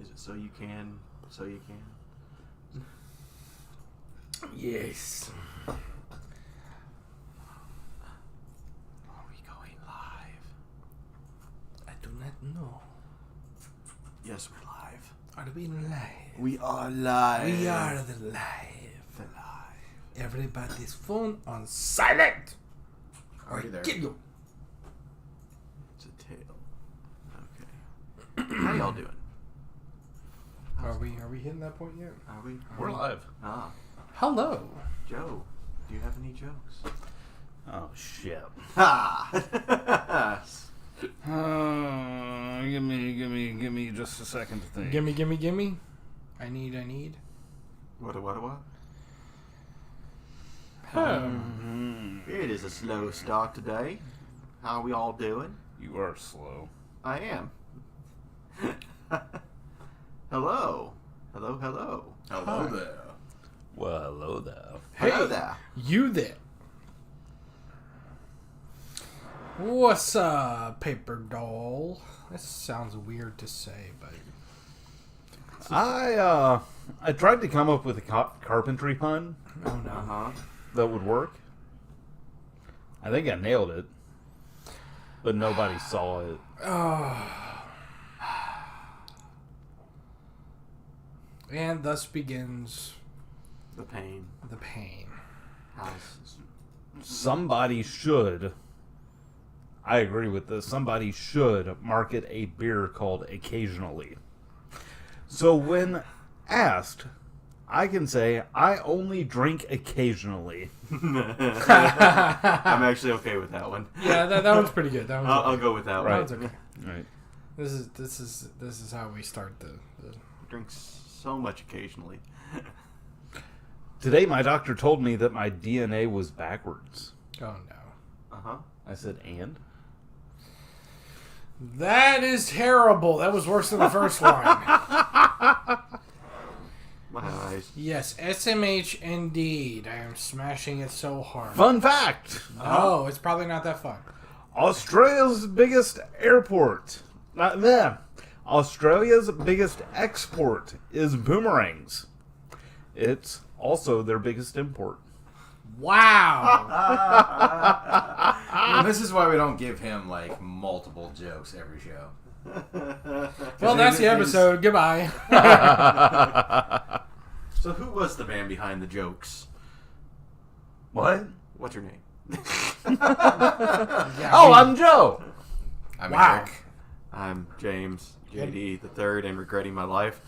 Is it so you can? So you can? Yes. Are we going live? I do not know. Yes, we're live. Are we live? We are live. We are the live. The live. Everybody's phone on silent. Already there. Kill you. It's a tail. Okay. How y'all doing? Are we hitting that point yet? Are we? We're live. Ah. Hello. Joe, do you have any jokes? Oh shit. Ha! Give me just a second to think. Gimme. I need. What? Oh. It is a slow start today. How are we all doing? You are slow. I am. Hello. Hello Hi. there. Well, hello there. Hello Hey, there. you there. What's up, paper doll? This sounds weird to say, but... I tried to come up with a carpentry pun Oh, no. Uh-huh. that would work. I think I nailed it, but nobody saw it. And thus begins The pain. the pain. Somebody should. I agree with this. Somebody should market a beer called Occasionally. So when asked, I can say, I only drink occasionally. I'm actually okay with that one. Yeah, that one's pretty good. That one's I'll okay. go with that That one. one's okay. Right. This is how we start the Drinks so much occasionally. Today my doctor told me that my DNA was backwards. Oh no. Uh-huh. I said, and? That is terrible. That was worse than the first one. My eyes. Yes, SMH indeed. I am smashing it so hard. Fun fact! Oh, it's probably not that fun. Australia's biggest airport. Not there. Australia's biggest export is boomerangs. It's also their biggest import. Wow. Well, this is why we don't give him like multiple jokes every show. Well, that's the episode. Goodbye. So who was the man behind the jokes? What? What's your name? Oh, I'm Joe! I'm Wow. Eric. I'm James, JD the third, and regretting my life.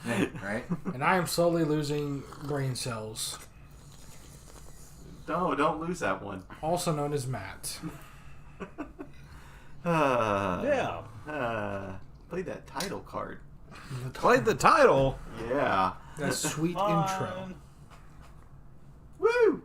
Right? And I am slowly losing brain cells, No, don't lose that one. also known as Matt. Yeah. Play that title card. Played the title. Yeah. That sweet intro. Woo!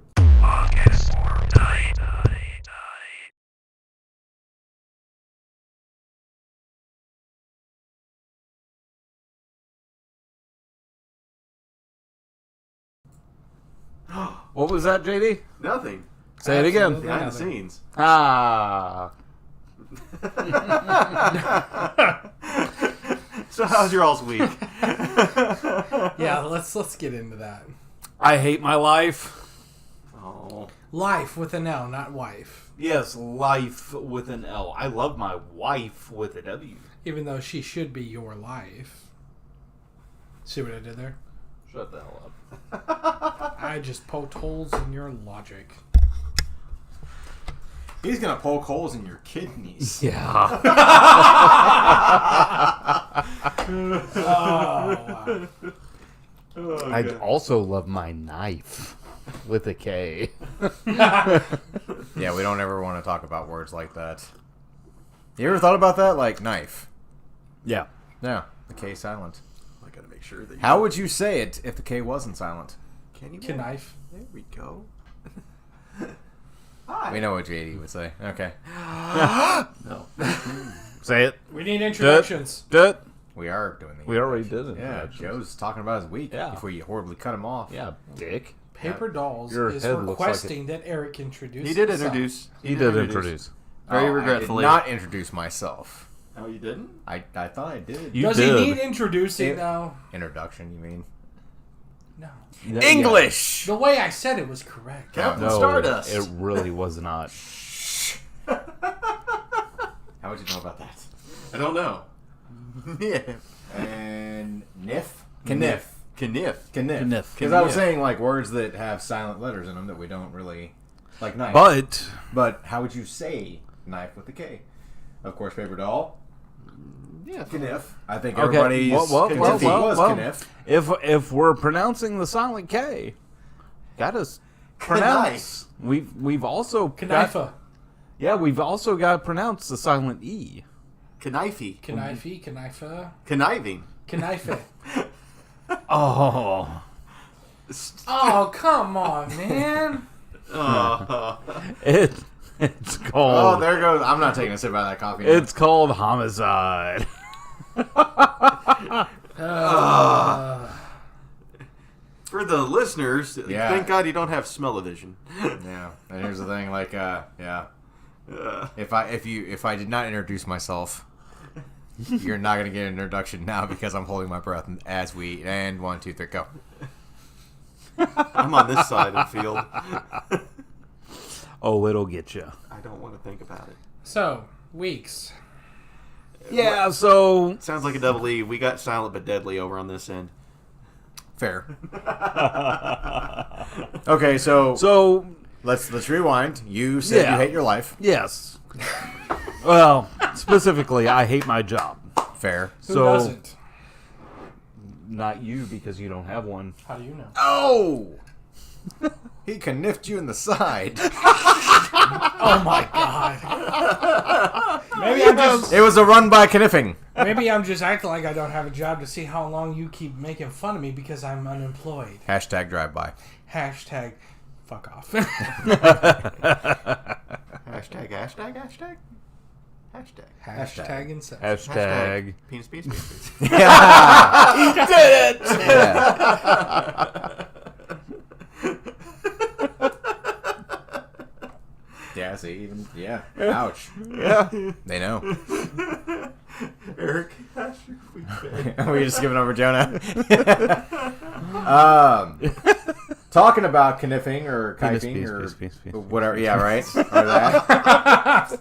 What was that, JD? Nothing. Say it again. Absolutely. Behind the Nothing. scenes. Ah. So how's your all's week? Yeah, let's get into that. I hate my life. Oh. Life with an L, not wife. Yes, life with an L. I love my wife with a W. Even though she should be your life. See what I did there? Shut the hell up. I just poked holes in your logic. He's gonna poke holes in your kidneys. Yeah. Oh, wow. I also love my knife with a K. Yeah, we don't ever want to talk about words like that. You ever thought about that? Like knife. Yeah. Yeah, the K silent. I gotta make sure that you... How would you say it if the K wasn't silent? Can you... Knife. There we go. Hi. We know what JD would say. Okay. No. Say it. We need introductions. Did. We are doing the We already did it. Yeah, Joe's talking about his week Yeah. before you horribly cut him off. Yeah, dick. Paper Dolls Your is head looks like requesting that Eric introduce He did himself. introduce. He did introduce. Very Oh, regretfully. I did not introduce myself. Oh, you didn't? I thought I did. You Does did. he need introducing, though? Introduction, you mean? No. English! The way I said it was correct. Captain No, Stardust. it really was not. How would you know about that? I don't know. Yeah. And Nif? Kniff. Kniff. Kniff. Because I was saying, like, words that have silent letters in them that we don't really... Like knife. But how would you say knife with a K? Of course, paper doll. Yeah. Kniff. I think Okay. everybody's Well, was Kniff. If we're pronouncing the silent K, gotta pronounce. We've also Knifea. we've also got to pronounce the silent E. Knifey. Knifea. Conniving. Knife. Oh, Oh, come on, man. it's Oh, called. there goes. I'm not taking a sip out of that coffee. now. It's called homicide. For the listeners, Yeah. thank God you don't have smell-o-vision. Yeah. And here's the thing, like, yeah. If I did not introduce myself, you're not gonna get an introduction now because I'm holding my breath as we eat. And 1, 2, 3, go. I'm on this side of the field. Oh, it'll get you. I don't want to think about it. So, weeks. Yeah. So Sounds like a double E. We got silent but deadly over on this end. Fair. Okay, so let's rewind. You said Yeah. you hate your life. yes. Well, specifically, I hate my job. Fair. Who So doesn't? not you because you don't have one. How do you know? Oh! He connifted you in the side. Oh my god. It was a run by connifting. Maybe I'm just acting like I don't have a job to see how long you keep making fun of me because I'm unemployed. Hashtag drive by. Hashtag fuck off. Hashtag. Hashtag incest. Hashtag. Penis, penis, penis. He did it! Yeah, see, even, yeah. Ouch. Yeah. They know. Eric. Are we just giving over Jonah? Talking about kniffing or kiting or penis. whatever. Yeah, right? Or that.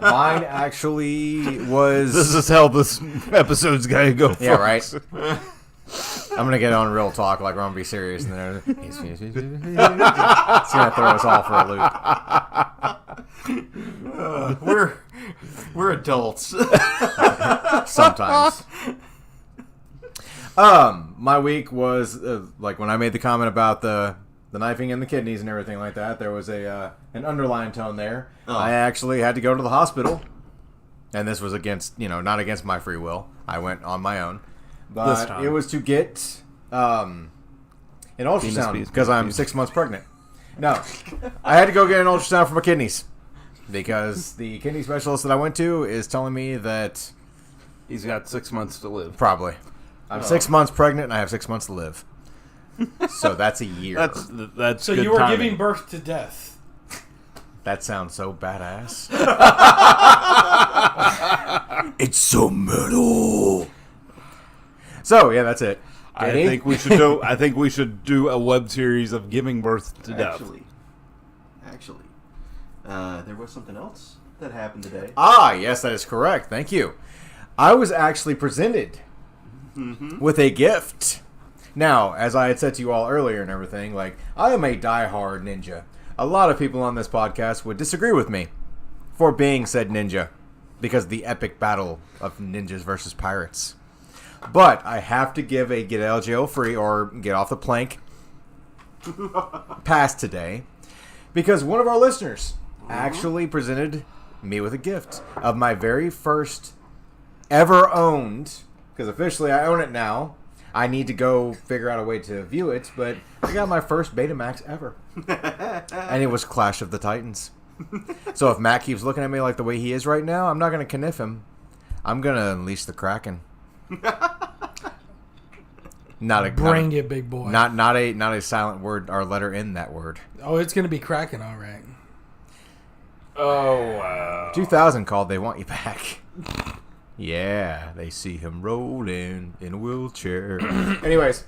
Mine actually was... This is how this episode's gotta go. Yeah, folks. right? I'm going to get on real talk like we're going to be serious. And then it's going to throw us all for a loop. We're adults. Sometimes. My week was like when I made the comment about the knifing and the kidneys and everything like that. There was an underlying tone there. Oh. I actually had to go to the hospital, and this was against not against my free will. I went on my own, This but time. it was to get an ultrasound because I'm 6 months pregnant. No, I had to go get an ultrasound for my kidneys because the kidney specialist that I went to is telling me that He's got 6 months to live. probably. I'm 6 months pregnant and I have 6 months to live. So that's a year. That's So good you were timing. giving birth to death. That sounds so badass. It's so metal. So yeah, that's it. I JD? think we should do. I think we should do a web series of giving birth to death. Actually, there was something else that happened today. Ah, yes, that is correct. Thank you. I was actually presented with a gift. Now, as I had said to you all earlier and everything, like, I am a diehard ninja. A lot of people on this podcast would disagree with me for being said ninja because of the epic battle of ninjas versus pirates. But I have to give a get out of jail free or get off the plank pass today because one of our listeners actually presented me with a gift of my very first ever owned, because officially I own it now. I need to go figure out a way to view it, but I got my first Betamax ever. And it was Clash of the Titans. So if Matt keeps looking at me like the way he is right now, I'm not going to kniff him. I'm going to unleash the Kraken. Bring it, big boy. Not a silent word or letter in that word. Oh, it's gonna be cracking, all right. Oh wow! 2000 called. They want you back. Yeah, they see him rolling in a wheelchair. Anyways.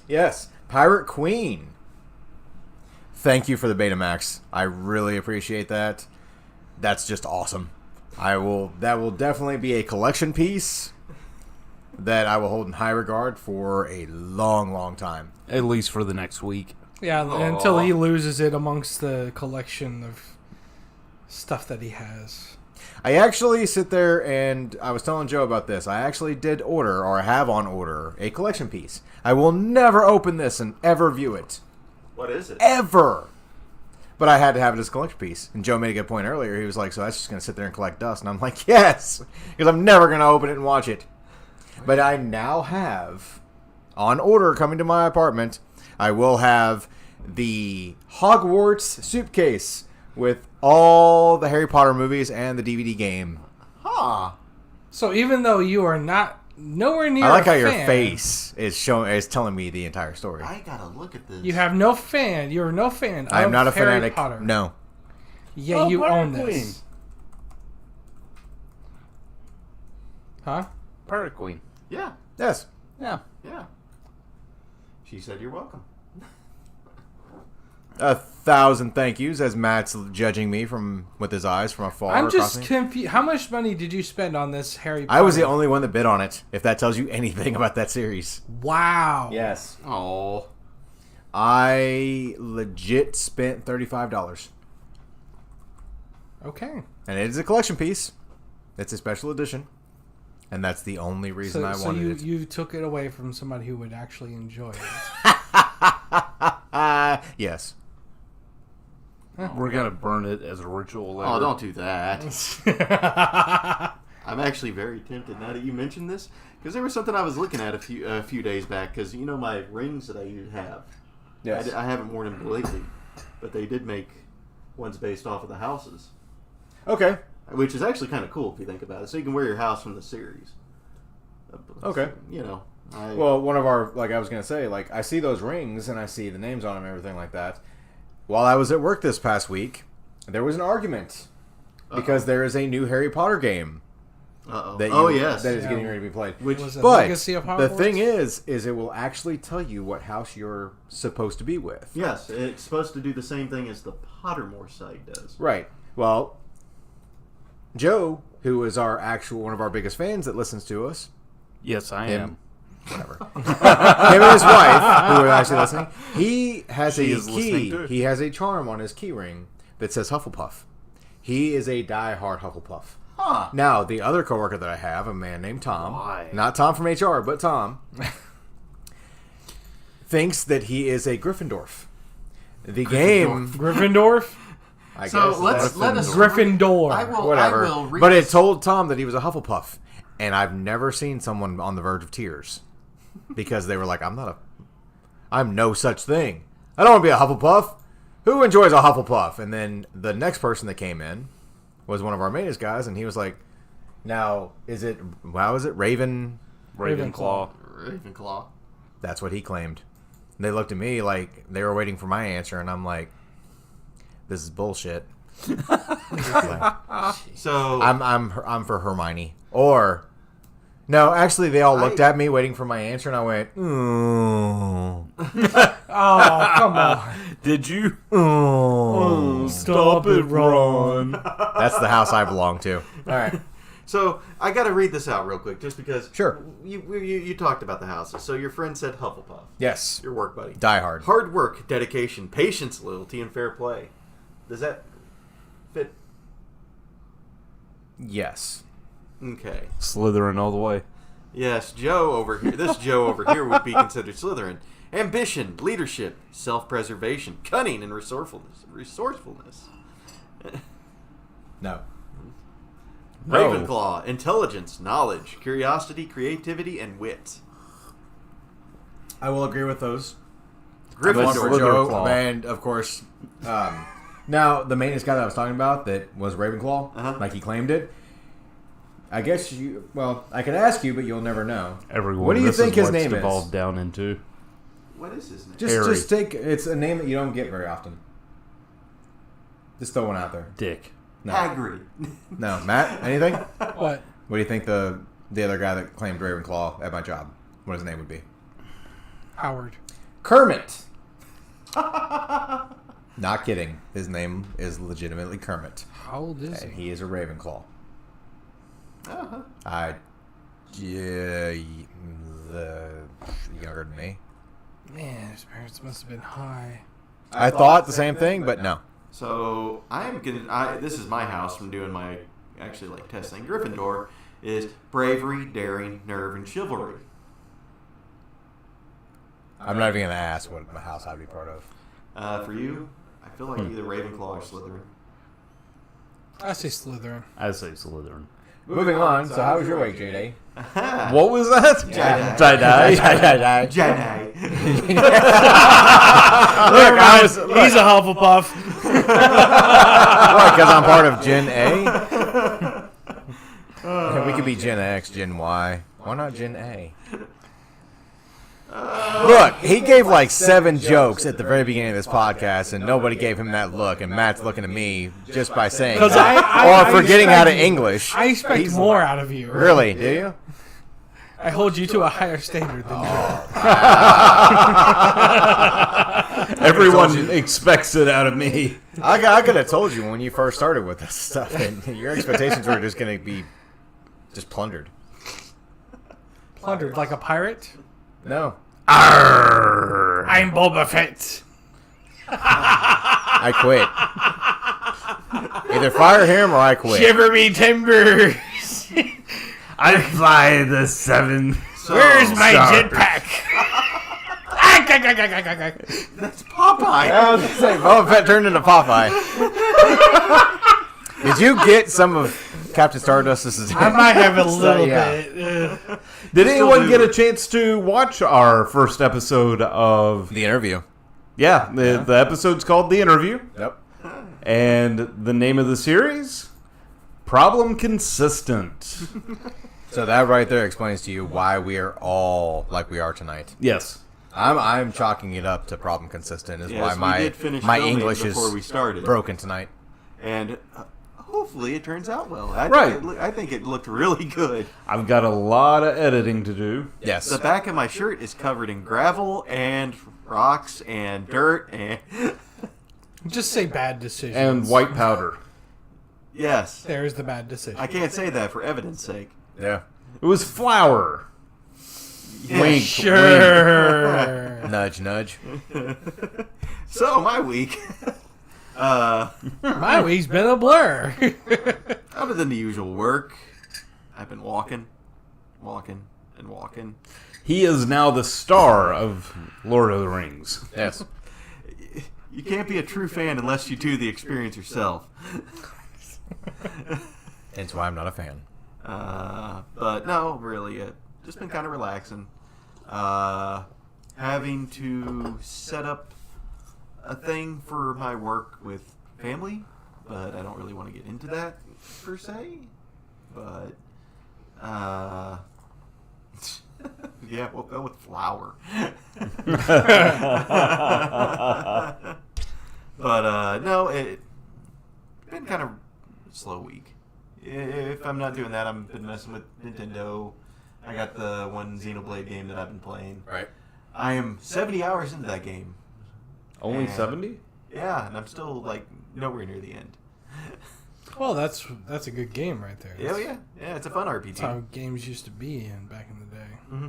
Yes, Pirate Queen. Thank you for the Betamax. I really appreciate that. That's just awesome. That will definitely be a collection piece that I will hold in high regard for a long, long time. At least for the next week. Yeah, until he loses it amongst the collection of stuff that he has. I actually sit there and I was telling Joe about this. I actually did order, or have on order, a collection piece. I will never open this and ever view it. What is it? Ever! But I had to have it as a collection piece. And Joe made a good point earlier. He was like, so that's just going to sit there and collect dust. And I'm like, yes! Because I'm never going to open it and watch it. But I now have, on order coming to my apartment, I will have the Hogwarts suitcase with all the Harry Potter movies and the DVD game. Huh. So even though you are nowhere near I like a how your fan, face is telling me the entire story. I gotta look at this. you have no fan. You're no fan. I am of not a Harry fanatic. Potter. No. Yeah, Oh, you Pirate own Queen. this. Huh? Pirate Queen. Yeah, Yes. Yeah. yeah. She said you're welcome. 1,000 thank yous as Matt's judging me with his eyes from afar. I'm across just me. confused. How much money did you spend on this Harry Potter? I was the only one that bid on it, if that tells you anything about that series. Wow. Yes. Oh. I legit spent $35. Okay. And it is a collection piece. It's a special edition. And that's the only reason I So wanted it. you took it away from somebody who would actually enjoy it. Yes. We're going to burn it as a ritual later. Oh, don't do that. I'm actually very tempted now that you mentioned this, because there was something I was looking at a few days back. Because you know my rings that I have. Yes. I haven't worn them lately, but they did make ones based off of the houses, Okay. which is actually kind of cool if you think about it. So you can wear your house from the series. Okay. You know. Well, one of our, like I was going to say, like I see those rings and I see the names on them and everything like that. While I was at work this past week, there was an argument because there is a new Harry Potter game. Yes. That is getting ready to be played. Which Was it But Legacy of the Hogwarts? thing is it will actually tell you what house you're supposed to be with. Yes, it's supposed to do the same thing as the Pottermore site does. Right. Well, Joe, who is one of our biggest fans that listens to us, Yes, I Him. am. whatever, him and his wife, who are actually listening, he has She a is key. listening too. He has a charm on his key ring that says Hufflepuff. He is a die-hard Hufflepuff. Huh. Now, the other coworker that I have, a man named Tom, Why? not Tom from HR, but Tom, thinks that he is a Gryffindor. The game, Gryffindor? I So guess, let us Gryffindor. I will. whatever. I will read But it this- told Tom that he was a Hufflepuff, and I've never seen someone on the verge of tears because they were like, I'm no such thing. I don't want to be a Hufflepuff. Who enjoys a Hufflepuff? And then the next person that came in was one of our maintenance guys, and he was like, now, is it Raven? Ravenclaw. Ravenclaw. That's what he claimed. And they looked at me like they were waiting for my answer, and I'm like, this is bullshit. So I'm for Hermione. Or no, actually they all looked at me waiting for my answer and I went, ooh. Oh, come on. Did you? Ooh. Stop it, Ron. That's the house I belong to. All right. So I got to read this out real quick, just because. Sure. You talked about the houses. So your friend said Hufflepuff. Yes. Your work buddy. Die Hard. Hard work, dedication, patience, loyalty, and fair play. Does that fit? Yes. Okay. Slytherin all the way. Yes, Joe over here. This Joe over here would be considered Slytherin. Ambition, leadership, self-preservation, cunning, and resourcefulness. No. Ravenclaw, intelligence, knowledge, curiosity, creativity, and wit. I will agree with those. Gryffindor. One for Slytherin Joe, Claw. and of course, now the maintenance guy that I was talking about that was Ravenclaw, like he claimed it. I guess I could ask you, but you'll never know. Everyone. What do you this think is his what's name is? devolved down into. What is his name? Harry. Just take. It's a name that you don't get very often. Just throw one out there. Dick. No. Hagrid. No, Matt. Anything? What? What do you think the other guy that claimed Ravenclaw at my job? What his name would be? Howard. Kermit. Not kidding. His name is legitimately Kermit, How old is and he? he is a Ravenclaw. Uh-huh. The younger than me. Man, his parents must have been high. I thought the same thing, but no. So I'm gonna. This is my house from doing my testing. Gryffindor is bravery, daring, nerve, and chivalry. I'm not even gonna ask what my house I'd be part of. For you, I feel like either Ravenclaw or Slytherin. I say Slytherin. I say Slytherin. Moving on. So how was your week, JD? What was that? Tie-dye. Tie-dye. Jedi. Look, He's a Hufflepuff. What? Because I'm part of Gen A. We could be Gen X, Gen Y. Why not Gen A? Look, he gave like 7 jokes at the very beginning of this podcast, and nobody gave him that look. And Matt's looking at me just by saying that. Or forgetting how to English. I expect more out of you. Really? Do you? I hold you to a higher standard than Everyone expects it out of me. I could have told you when you first started with this stuff, and your expectations were just going to be just plundered. plundered like a pirate. No. I'm Boba Fett. I quit. Either fire him or I quit. Shiver me timbers. I fly the 7. Where's my stars. jetpack? That's Popeye. I was going to say, Boba Fett turned into Popeye. Did you get some of Captain Stardust's? I might have a little Yeah. bit. Did anyone get a chance to watch our first episode of... The interview. Yeah, the episode's called The Interview. Yep. And the name of the series? Problem Consistent. So that right there explains to you why we are all like we are tonight. Yes. I'm chalking it up to problem consistent is Yes, why we did finish my filming English is before we started. broken tonight. And hopefully it turns out well. I think it looked really good. I've got a lot of editing to do. Yes. The back of my shirt is covered in gravel and rocks and dirt and... Just say bad decisions. And white powder. Yes. There's the bad decision. I can't say that for evidence sake. Yeah. It was flour. Yeah, Wink. Sure. Nudge, nudge. So, my week. My week's been a blur. Other than the usual work, I've been walking. He is now the star of Lord of the Rings. Yes. You can't be a true fan unless you do the experience yourself. Hence why I'm not a fan. But no, really, just been kind of relaxing. Having to set up a thing for my work with family, but I don't really want to get into that per se. But yeah, we'll go with flour. But no, it's been kind of a slow week. If I'm not doing that, I've been messing with Nintendo. I got the one Xenoblade game that I've been playing. Right. I am 70 hours into that game. Only And- 70? Yeah, and I'm still like nowhere near the end. Well, that's a good game right there. Yeah, it's a fun RPG. That's how games used to be in back in the day. Mm-hmm.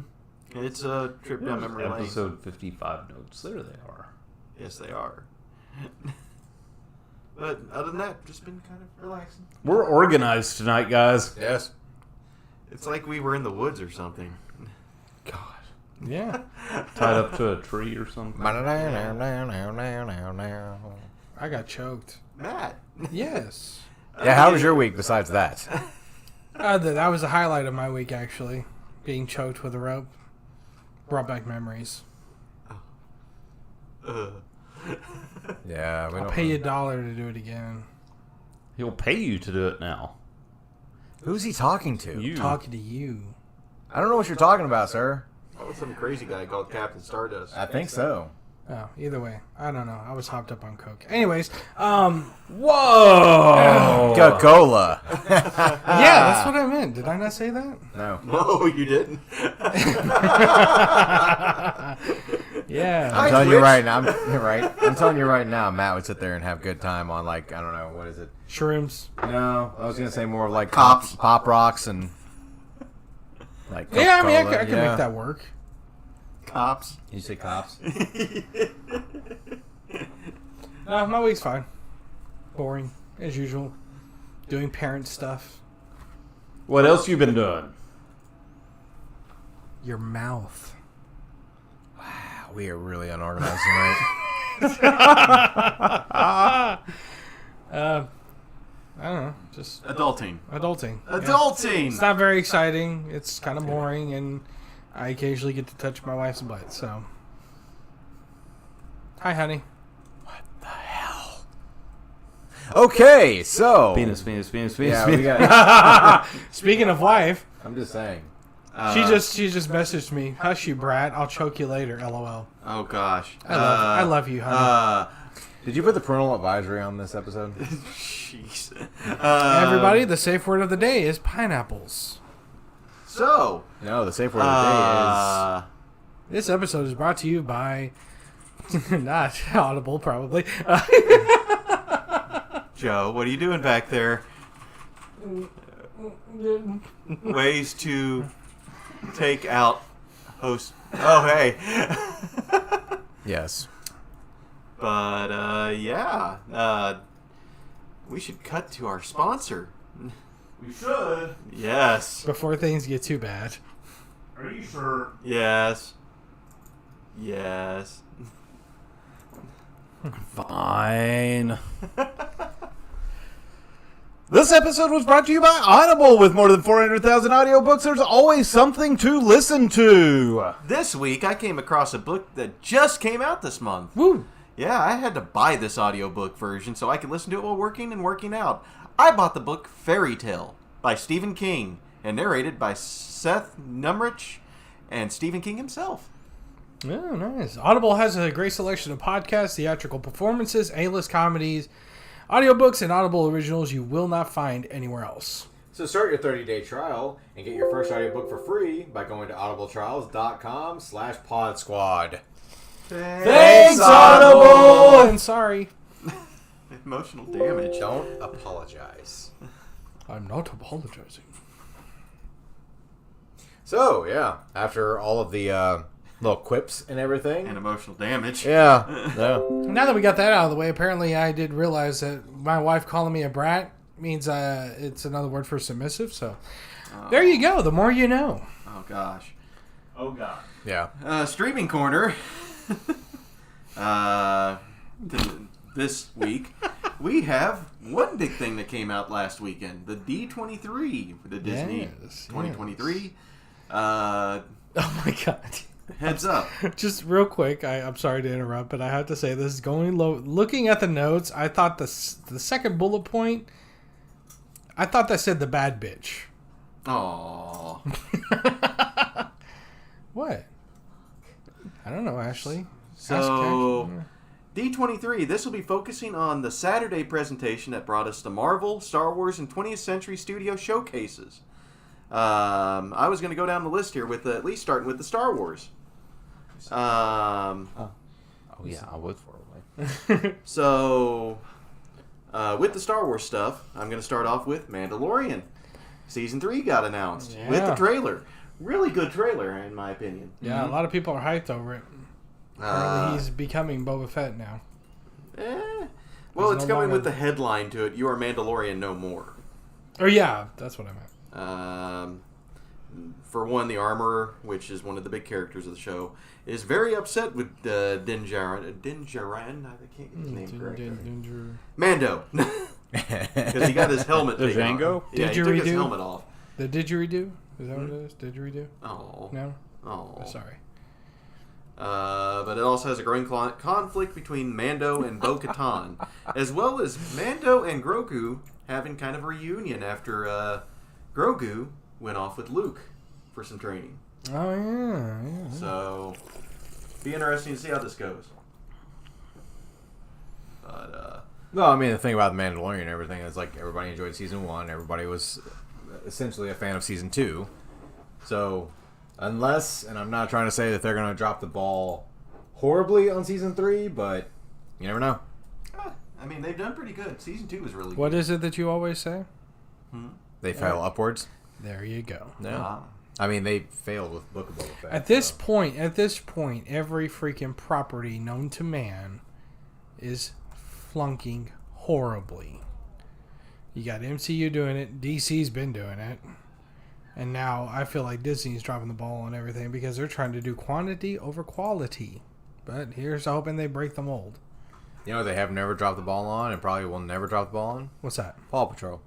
It's a trip down memory lane. Episode 55 notes. There they are. Yes, they are. But other than that, just been kind of relaxing. We're organized tonight, guys. Yes. It's like we were in the woods or something. God. Yeah. Tied up to a tree or something. I got choked. Matt. Yes. Yeah, how was your week besides that? That was a highlight of my week, actually. Being choked with a rope. Brought back memories. Yeah, we I'll don't pay you $1 to do it again. He'll pay you to do it now. Who's he talking to? You. Talking to you. I don't know what you're talking about, sir. Oh, some crazy guy called Captain Stardust. I think so. Oh, either way, I don't know. I was hopped up on coke. Anyways, Whoa! Coca-Cola. yeah, that's what I meant. Did I not say that? No. No, you didn't. Yeah. I'm telling you right now. You're right. I'm telling you right now. Matt would sit there and have a good time on like I don't know what is it. Shrooms. No, I was gonna say more of like Cops. pop rocks and like. Yeah, I mean, I Coca-Cola. can make that work. Cops. You say cops? No, my week's fine. Boring, as usual. Doing parent stuff. What else you been doing? Your mouth. Wow, we are really unorganized tonight. I don't know. Just Adulting. adulting. Adulting. It's not very exciting. It's kind of boring, and I occasionally get to touch my wife's butt, so. Hi, honey. Okay, so Penis. Yeah, we got. Speaking of wife, I'm just saying. she just messaged me. Hush you, brat. I'll choke you later. LOL. Oh gosh. I love you, honey. Did you put the parental advisory on this episode? Jeez. Everybody, the safe word of the day is pineapples. So. No, the safe word of the This episode is brought to you by not Audible, probably. Joe, what are you doing back there? Ways to take out host. Oh, hey. is. Yes. But, yeah. We should cut to our sponsor. We should. Yes. Before things get too bad. Are you sure? Yes. Yes. Fine. This episode was brought to you by Audible. With more than 400,000 audiobooks, there's always something to listen to. This week, I came across a book that just came out this month. Woo! Yeah, I had to buy this audiobook version so I could listen to it while working and working out. I bought the book Fairy Tale by Stephen King and narrated by Seth Numrich and Stephen King himself. Oh, nice. Audible has a great selection of podcasts, theatrical performances, A-list comedies, audiobooks, and Audible originals you will not find anywhere else. So start your 30-day trial and get your first audiobook for free by going to audibletrials.com/podsquad. Thanks, Audible! And sorry. Emotional damage. Don't apologize. I'm not apologizing. So, yeah, after all of the little quips and everything. And emotional damage. Yeah. Yeah. Now that we got that out of the way, apparently I did realize that my wife calling me a brat means it's another word for submissive, so there you go. The more you know. Oh, gosh. Oh, God. Yeah. Streaming Corner. This week, we have one big thing that came out last weekend. The D23, the Disney Yes, 2023. Oh my god. Heads up. Just real quick, I'm sorry to interrupt, but I have to say this. Going low, looking at the notes, I thought the second bullet point, I thought that said the bad bitch. Aww. What? I don't know, Ashley. So, D23, this will be focusing on the Saturday presentation that brought us the Marvel, Star Wars, and 20th Century Studio showcases. I was going to go down the list here with at least starting with the Star Wars. Oh, yeah, I would for a way. So, with the Star Wars stuff, I'm going to start off with Mandalorian. Season 3 got announced with the trailer. Really good trailer, in my opinion. Yeah, a lot of people are hyped over it. Apparently he's becoming Boba Fett now. Well, He's it's no coming longer- with the headline to it, "You are Mandalorian no more." Or yeah, that's what I meant. For one, the Armorer, which is one of the big characters of the show, is very upset with Din Djarin. I can't get his name correct. Mando. Because he got his helmet taken Django? off. Yeah, he took his helmet off. The didgeridoo? Is that what it is? Didgeridoo? Oh. No? Oh. Sorry. But it also has a growing conflict between Mando and Bo-Katan, as well as Mando and Grogu having kind of a reunion after Grogu went off with Luke for some training. Oh, yeah. So, be interesting to see how this goes. But No, I mean the thing about the Mandalorian and everything is like everybody enjoyed season 1. Everybody was essentially a fan of season 2. So unless, and I'm not trying to say that they're going to drop the ball horribly on season 3, but you never know. I mean, they've done pretty good. Season 2 was really good. What is it that you always say? They fail upwards. There you go. Yeah. I mean, they failed with Book of Boba Fett. At this point, every freaking property known to man is flunking horribly. You got MCU doing it, DC's been doing it, and now I feel like Disney's dropping the ball on everything because they're trying to do quantity over quality. But here's hoping they break the mold. You know what they have never dropped the ball on and probably will never drop the ball on? What's that? Paw Patrol.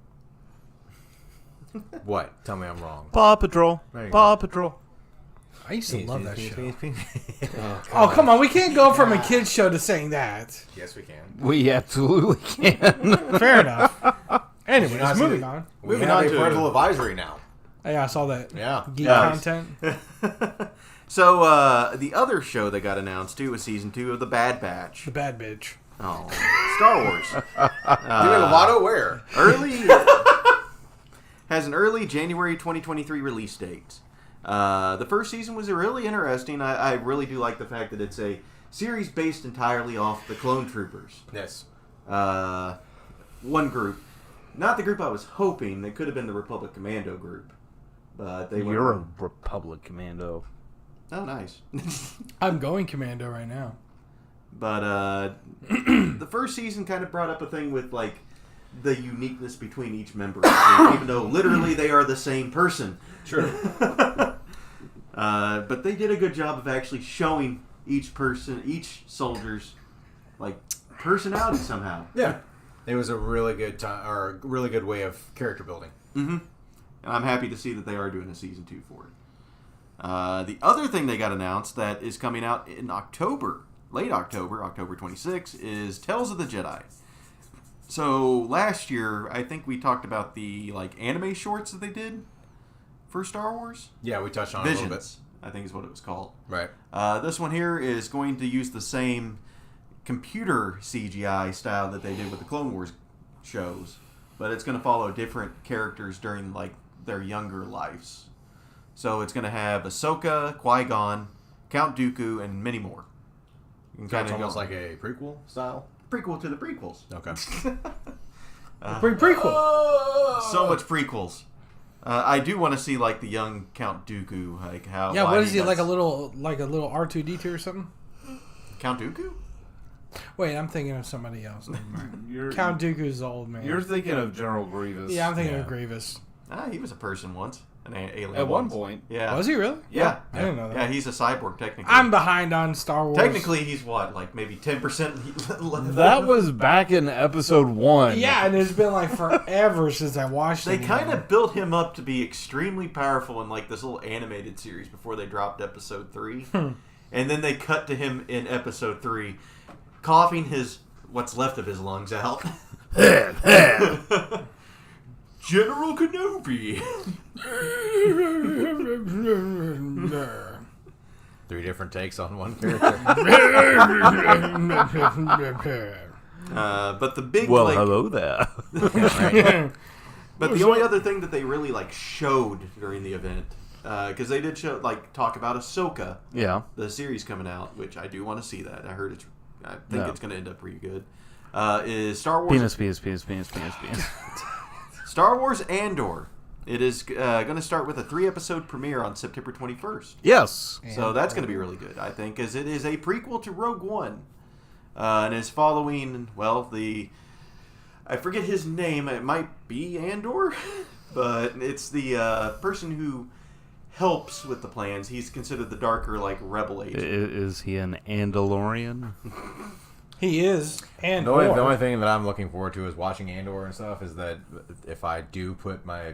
What? Tell me I'm wrong. Paw Patrol. There you Paw go. Patrol. I used to love that show. Oh, Oh, come on. We can't go from a kid's show to saying that. Yes, we can. We absolutely can. Fair enough. Did you Anyways, not see moving the- on. We Moving have on a to- parental advisory now. Yeah, I saw that. Yeah. Geek Nice. content. So, the other show that got announced, too, was Season 2 of The Bad Batch. The bad bitch. Oh, Star Wars. Demi Lovato where? Has an early January 2023 release date. The first season was really interesting. I really do like the fact that it's a series based entirely off the Clone Troopers. Yes. One group. Not the group I was hoping. It could have been the Republic Commando group. But they went... You're a Republic Commando. Oh, nice. I'm going commando right now. But the first season kind of brought up a thing with, like, the uniqueness between each member of the group, even though literally they are the same person. Sure. But they did a good job of actually showing each soldier's, like, personality somehow. Yeah. It was a really good time, or a really good way of character building. Mm-hmm. And I'm happy to see that they are doing a season 2 for it. The other thing they got announced that is coming out in October, late October, October 26, is Tales of the Jedi. So last year, I think we talked about the like anime shorts that they did for Star Wars. Yeah, we touched on it a little bit. Visions, I think is what it was called. Right. This one here is going to use the same computer CGI style that they did with the Clone Wars shows, but it's going to follow different characters during like their younger lives. So it's going to have Ahsoka, Qui-Gon, Count Dooku, and many more. You can So it's kinda almost go- like a prequel style? prequel to the prequels. Okay. Prequel. So much prequels. I do want to see like the young Count Dooku, like how. Yeah, why what is he gets- like a little R2D2 or something? Count Dooku? Wait, I'm thinking of somebody else. Never mind. You're, Count Dooku's the old man. you're thinking of General Grievous. Yeah, I'm thinking Yeah. of Grievous. He was a person once, an alien. At one once. point. Yeah. Was he really? Yeah. I didn't know that. Yeah, he's a cyborg technically. I'm behind on Star Wars. Technically, he's what, like maybe 10%. That was back in episode 1. Yeah, and it's been like forever since I watched They it. kind of built him up to be extremely powerful in like this little animated series before they dropped episode 3, and then they cut to him in episode 3, coughing what's left of his lungs out. General Kenobi. 3 different takes on one character. But the big Well, like, hello there. but the only other thing that they really like showed during the event, because they did talk about Ahsoka, Yeah. the series coming out, which I do want to see that. I think Yeah. it's going to end up pretty good. Is Star Wars Penis. Star Wars Andor. It is going to start with a 3-episode premiere on September 21st. Yes. So that's going to be really good, I think, as it is a prequel to Rogue One. And is following, well, I forget his name. It might be Andor, but it's the person who helps with the plans. He's considered the darker, like, rebel agent. Is he an Andalorian? He is. And The only thing that I'm looking forward to is watching Andor and stuff is that if I do put my,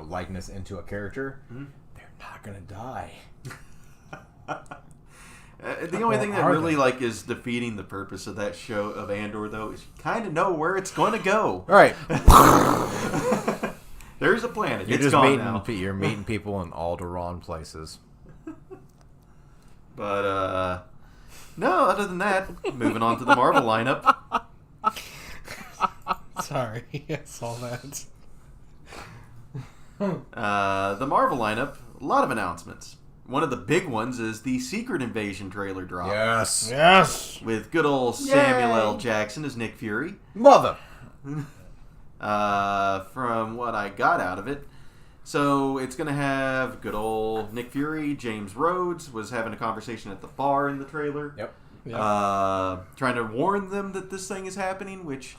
likeness into a character, they're not going to die. The only thing that are really they? is defeating the purpose of that show of Andor, though, is you kind of know where it's going to go. All right. There's a planet. You're It's just gone now. you're meeting people in all the wrong places. But No, other than that, moving on to the Marvel lineup. Sorry, I saw that. The Marvel lineup, a lot of announcements. One of the big ones is the Secret Invasion trailer drop. Yes. Yes. With good old Samuel L. Jackson as Nick Fury. Mother. From what I got out of it. So it's going to have good old Nick Fury. James Rhodes was having a conversation at the bar in the trailer. Yep. Trying to warn them that this thing is happening, which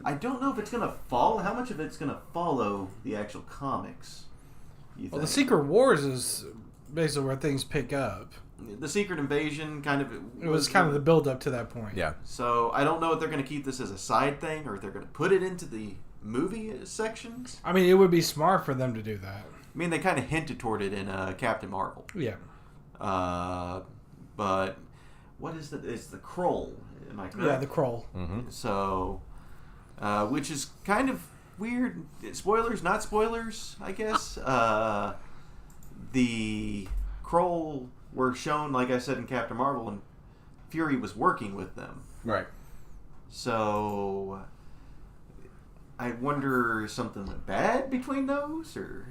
I don't know if it's going to follow. How much of it's going to follow the actual comics? Well, the Secret Wars is basically where things pick up. The Secret Invasion kind of... It was kind of the build up to that point. Yeah. So I don't know if they're going to keep this as a side thing or if they're going to put it into the movie sections. I mean, it would be smart for them to do that. I mean, they kind of hinted toward it in Captain Marvel. Yeah. But what is the... It's the Kroll. Am I correct? Yeah, the Kroll. Mm-hmm. So, which is kind of weird. Spoilers, not spoilers, I guess. The Kroll were shown, like I said, in Captain Marvel, and Fury was working with them. Right. So, I wonder if something went bad between those, or...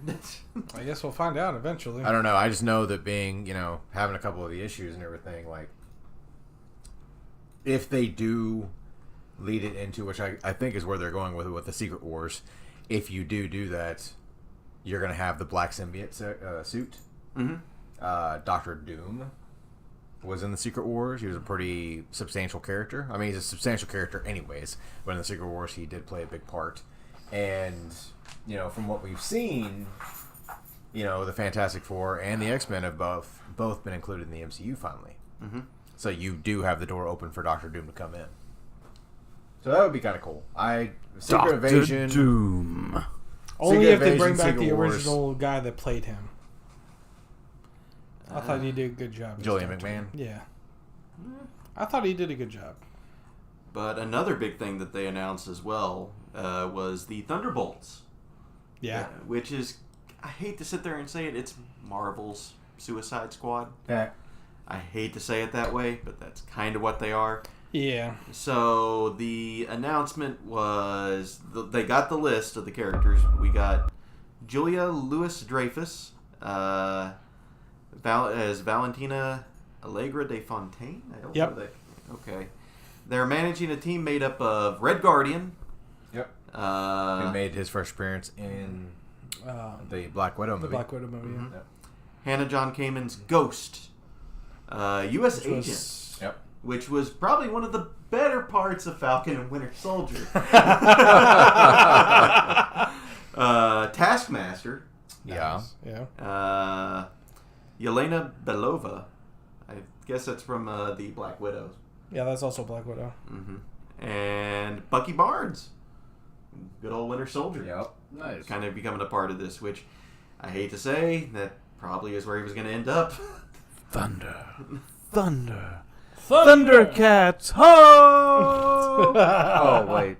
I guess we'll find out eventually. I don't know. I just know that being, having a couple of the issues and everything, like, if they do lead it into, which I think is where they're going with the Secret Wars, if you do that, you're going to have the black symbiote suit. Mm-hmm. Doctor Doom was in the Secret Wars. He was a pretty substantial character. I mean, he's a substantial character anyways, but in the Secret Wars he did play a big part. And, from what we've seen, the Fantastic Four and the X-Men have both been included in the MCU finally. Mm-hmm. So you do have the door open for Doctor Doom to come in. So that would be kind of cool. Secret Invasion... Doom. Only Secret if they bring Invasion, back the Secret Wars. original guy that played him. I thought he did a good job. as Julian Doctor. McMahon? Yeah. I thought he did a good job. But another big thing that they announced as well was the Thunderbolts. Yeah. Which is, I hate to sit there and say it, it's Marvel's Suicide Squad. Yeah. I hate to say it that way, but that's kind of what they are. Yeah. So the announcement was, they got the list of the characters. We got Julia Louis-Dreyfus as Valentina Allegra de Fontaine. I don't know that. Okay. They're managing a team made up of Red Guardian. Yep. Who made his first appearance in the Black Widow movie. The Black Widow movie, Mm-hmm. Yep. Hannah John Kamen's Ghost. U.S. Agent. Yep. Which was probably one of the better parts of Falcon and Winter Soldier. Taskmaster. Yeah. Yeah. Yelena Belova. I guess that's from the Black Widow. Yeah, that's also Black Widow. Mm-hmm. And Bucky Barnes. Good old Winter Soldier. Yep. Nice. Kind of becoming a part of this, which I hate to say, that probably is where he was going to end up. Thunder. Thundercats. Ho! Oh, wait.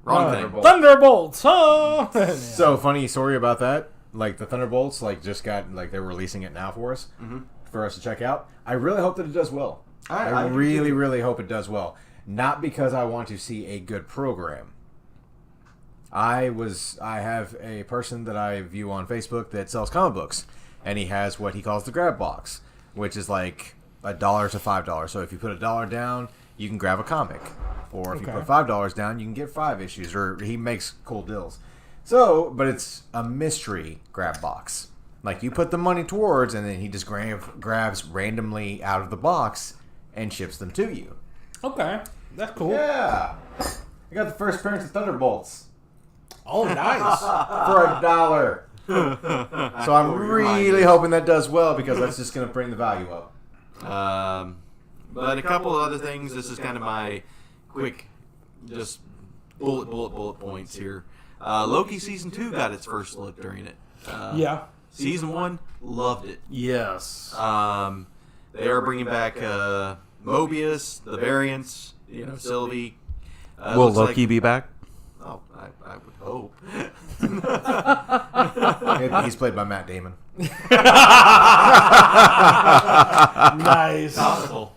Wrong thing. Thunderbolts. Oh! So, funny story about that. Like, the Thunderbolts, just got, they're releasing it now for us. Mm-hmm. For us to check out. I really hope that it does well. I do really, too. really hope it does well. Not because I want to see a good program. I have a person that I view on Facebook that sells comic books, and he has what he calls the grab box, which is like $1 to $5. So if you put $1 down, you can grab a comic, or if you put $5 down, you can get 5 issues. Or he makes cool deals. So, but it's a mystery grab box. Like, you put the money towards, and then he just grabs randomly out of the box and ships them to you. Okay. That's cool. Yeah. I got the first appearance of Thunderbolts Oh, nice. for $1. So I'm really hoping that does well, because that's just going to bring the value up. But a couple of other things. This is kind of my quick, just bullet points here. Loki Season 2 got its first look during it. Yeah. Season 1, loved it. Yes. They are bringing back Mobius, the variants, Sylvie. Will Loki be back? Oh, I would hope. He's played by Matt Damon. Nice. Possible.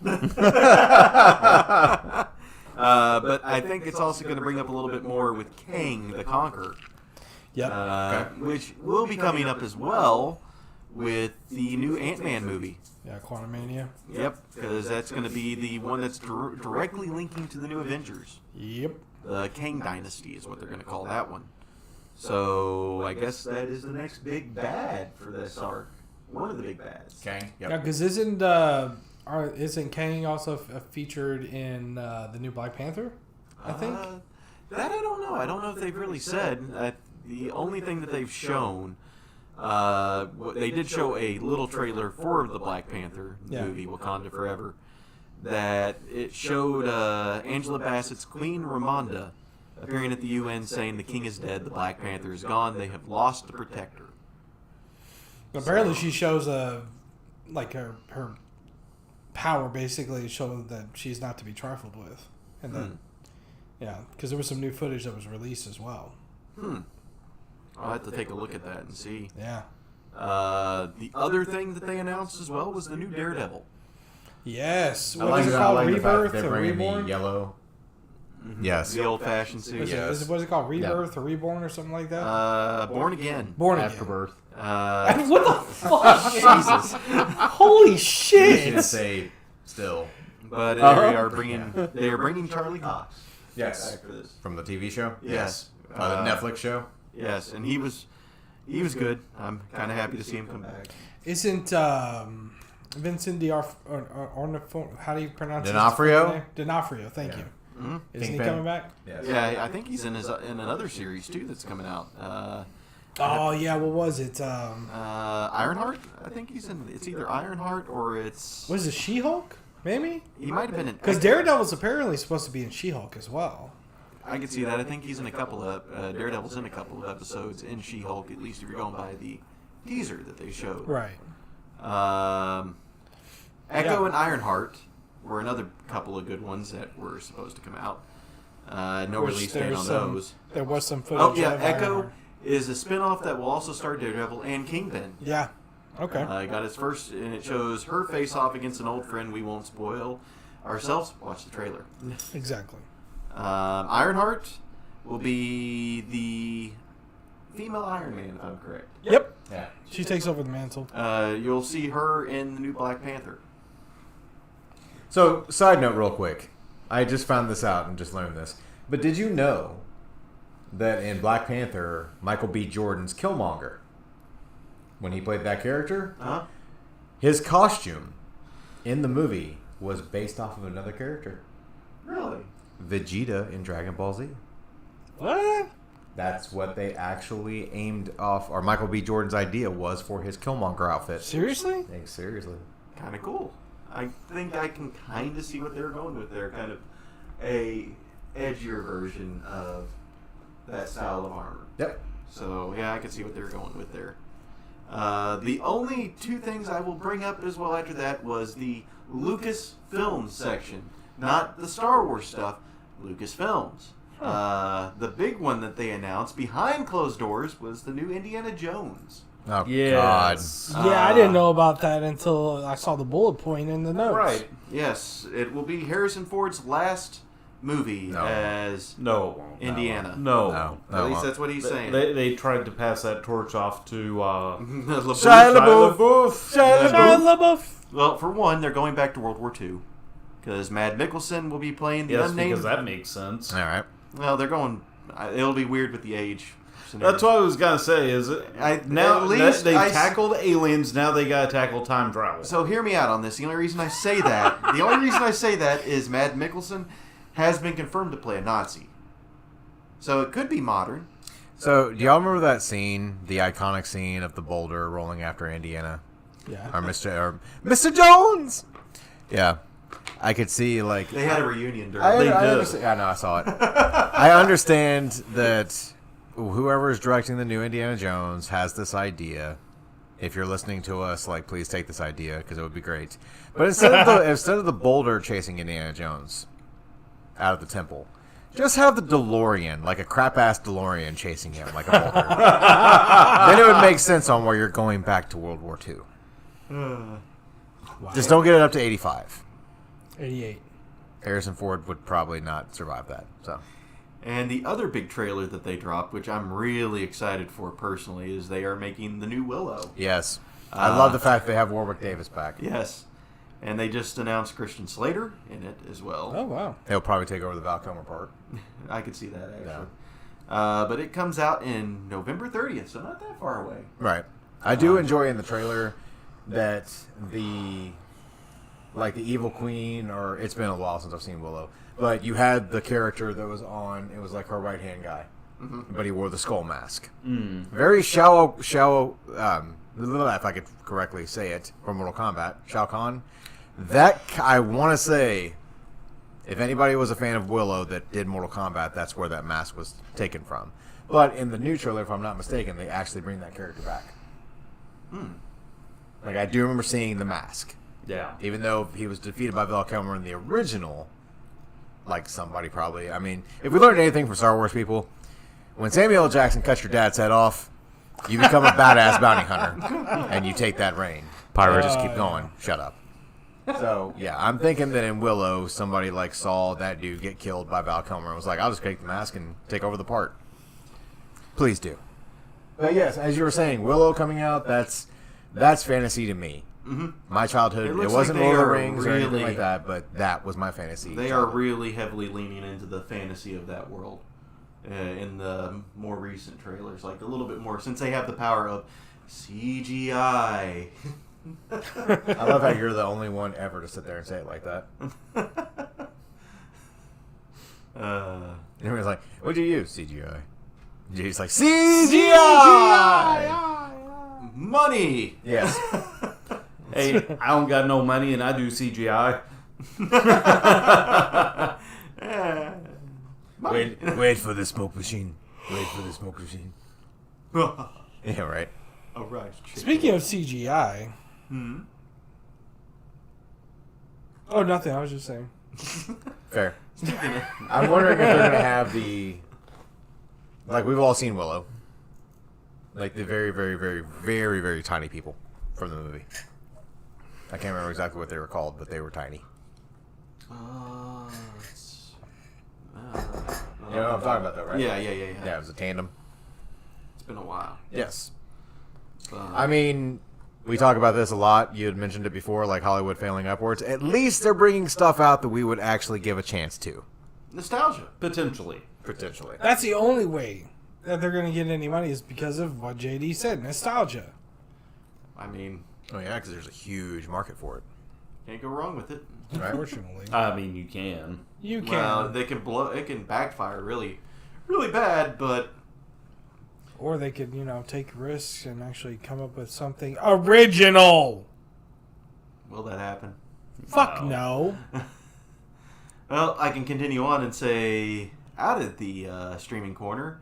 But I think it's also going to bring up a little bit more with Kang the Conqueror. Yep. Which will be coming up as well with the new Ant-Man movie. Yeah, Quantumania. Yep, because that's going to be the one that's directly linking to the new Avengers. Yep. The Kang Dynasty is what they're going to call that one. So I guess that is the next big bad for this arc. One of the big bads. Kang. Yep. Yeah, because isn't Kang also featured in the new Black Panther? I think. That I don't know. I don't know if they've really said. The only thing that they've shown, they did show a little trailer for the Black Panther movie, Wakanda Forever, that it showed Angela Bassett's Queen Ramonda appearing at the UN saying the king is dead, the Black Panther is gone, they have lost the protector. Apparently, she shows her power basically shows that she's not to be trifled with, and then because there was some new footage that was released as well. I'll have to take a look at that and see. Yeah. The other thing that they announced as well was the new Daredevil. Yes. I What like is it that. I called? like the fact that Rebirth they're or bringing Reborn? the yellow. Yes. The old-fashioned suit. What is it called? Rebirth or Reborn or something like that? Born Again. Born Again. Afterbirth. What the fuck? Jesus. Holy You shit. should say still. But they are bringing Charlie Cox. Yes. Back for this. From the TV show? Yes. The Netflix show? Yes, and he was good. I'm kind of happy to see him come back. Isn't Vincent D'Onofrio, how do you pronounce his D'Onofrio? name? D'Onofrio, thank you. Mm-hmm. Isn't he Kingpin? coming back? Yes. Yeah, I think he's in another series too that's coming out. Oh yeah, what was it? Ironheart. I think he's in. It's either Ironheart or it's. Was it She-Hulk? Maybe He might have been in. because Daredevil's apparently supposed to be in She-Hulk as well. I can see that. I think he's in a couple of Daredevil's in a couple of episodes in She-Hulk. At least if you're going by the teaser that they showed. Right. Echo and Ironheart were another couple of good ones that were supposed to come out. No Which release date there's on some- those. There was some footage. Oh yeah, of Echo Ironheart. is a spin-off that will also star Daredevil and Kingpin. Yeah. Okay. Got its first, and it shows her face off against an old friend. We won't spoil ourselves. Watch the trailer. Exactly. Ironheart will be the female Iron Man, if I'm correct. Yep. Yeah. She takes over the mantle. You'll see her in the new Black Panther. So, side note, real quick. I just found this out and just learned this. But did you know that in Black Panther, Michael B. Jordan's Killmonger, when he played that character, his costume in the movie was based off of another character, Really? Vegeta in Dragon Ball Z. What? That's what they actually aimed off, or Michael B. Jordan's idea was for his Killmonger outfit. Seriously? Hey, seriously. Kind of cool. I think I can kind of see what they're going with there. Kind of a edgier version of that style of armor. Yep. So, yeah, I can see what they're going with there. The only two things I will bring up as well after that was the Lucasfilm section. Not the Star Wars stuff, Lucasfilms. The big one that they announced behind closed doors was the new Indiana Jones. Oh, Yes. Yeah, I didn't know about that until I saw the bullet point in the notes. Right. Yes, it will be Harrison Ford's last movie as No, it won't. Indiana. No. No. At least that's what he's saying. They tried to pass that torch off to LaBeouf. Shia LaBeouf. Shia LaBeouf. Well, for one, they're going back to World War II because Mad Mikkelsen will be playing the Yes, unnamed. because that makes sense. All right. Well, they're going. It'll be weird with the age. That's what I was gonna say. Is it now at that least they I- tackled aliens? Now they gotta tackle time travel. So hear me out on this. The only reason I say that, is Mad Mikkelsen has been confirmed to play a Nazi. So it could be modern. So, do y'all remember that scene, the iconic scene of the boulder rolling after Indiana? Yeah. Or Mr. Jones! Yeah. I could see, like... They had a reunion during. I did. understand. I know, I saw it. I understand that whoever is directing the new Indiana Jones has this idea. If you're listening to us, like, please take this idea, because it would be great. But instead of the boulder chasing Indiana Jones out of the temple, just have the DeLorean, like a crap-ass DeLorean chasing him like a boulder. Then it would make sense on where you're going back to World War II. Wow. Just don't get it up to 85. 88. Harrison Ford would probably not survive that. So, And the other big trailer that they dropped, which I'm really excited for personally, is they are making the new Willow. yes. I love the fact they have Warwick Davis back. Yes. And they just announced Christian Slater in it as well. Oh, wow. He'll probably take over the Val Kilmer part. I could see that, actually. Yeah. But it comes out in November 30th, so not that far away. Right. I do enjoy in the trailer that the Evil Queen, or it's been a while since I've seen Willow, but you had the character that was on, it was like her right-hand guy, but he wore the skull mask. Very shallow, if I could correctly say it, from Mortal Kombat, Shao Kahn. That, I want to say, if anybody was a fan of Willow that did Mortal Kombat, that's where that mask was taken from. But in the new trailer, if I'm not mistaken, they actually bring that character back. Like, I do remember seeing the mask. Yeah. Even though he was defeated by Val Kilmer in the original, like somebody probably... I mean, if we learned anything from Star Wars people, when Samuel L. Jackson cuts your dad's head off, you become a badass bounty hunter, and you take that reign. Pirates just keep going. Shut up. So, yeah, I'm thinking that in Willow, somebody like saw that dude get killed by Val Kilmer and was like, I'll just take the mask and take over the part. Please do. But yes, as you were saying, Willow coming out, that's fantasy to me. My childhood, it wasn't like Lord of the are Rings or anything really- like that, but that was my fantasy. They are childhood. really heavily leaning into the fantasy of that world in the more recent trailers. Like, a little bit more, since they have the power of CGI. I love how you're the only one ever to sit there and say it like that. Everyone's like, what do you use? CGI. He's like, CGI! Money! Yes. Hey, I don't got no money and I do CGI. Wait for the smoke machine. Wait for the smoke machine. Yeah, right. Oh, right. Speaking of CGI. Oh, nothing. I was just saying. Fair. I'm wondering if they're going to have like, we've all seen Willow. Like, the very, very, very, very, very tiny people from the movie. I can't remember exactly what they were called, but they were tiny. You know what I'm talking about, though, right? Yeah. Yeah, it was a tandem. It's been a while. Yes. I mean, we talk about this a lot. You had mentioned it before, like Hollywood failing upwards. At least they're bringing stuff out that we would actually give a chance to. Nostalgia. Potentially. That's the only way that they're going to get any money is because of what JD said, nostalgia. I mean, Oh, yeah, because there's a huge market for it. can't go wrong with it. Right? Unfortunately. I mean, you can. You can. Well, they can blow. It can backfire really, really bad. But Or they could, take risks and actually come up with something original. will that happen? Fuck no. Well, I can continue on and say, out of the streaming corner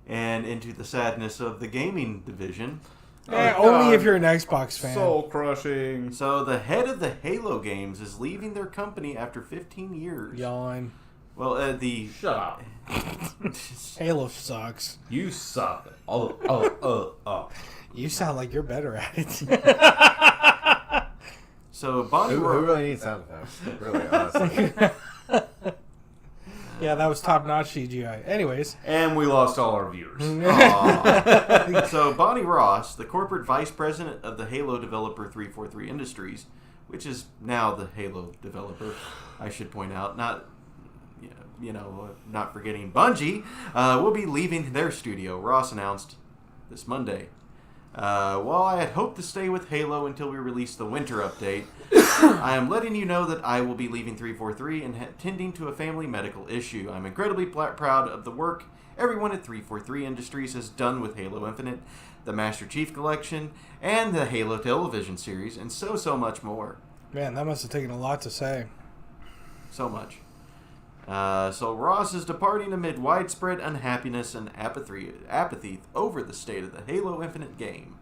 and into the sadness of the gaming division. Only if you're an Xbox fan. Soul crushing. So the head of the Halo games is leaving their company after 15 years. Yawn. Well, the Shut up. Halo sucks. You suck. You sound like you're better at it. So Bonnie Who really needs sound effects? Really, honestly. Yeah, that was top-notch CGI. Anyways. And we lost all our viewers. So Bonnie Ross, the corporate vice president of the Halo developer 343 Industries, which is now the Halo developer, I should point out, not forgetting Bungie, will be leaving their studio. Ross announced this Monday. While I had hoped to stay with Halo until we release the winter update, I am letting you know that I will be leaving 343 and tending to a family medical issue. I'm incredibly proud of the work everyone at 343 Industries has done with Halo Infinite, the Master Chief Collection, and the Halo television series, and so much more. Man, that must have taken a lot to say. So much. So Ross is departing amid widespread unhappiness and apathy over the state of the Halo Infinite game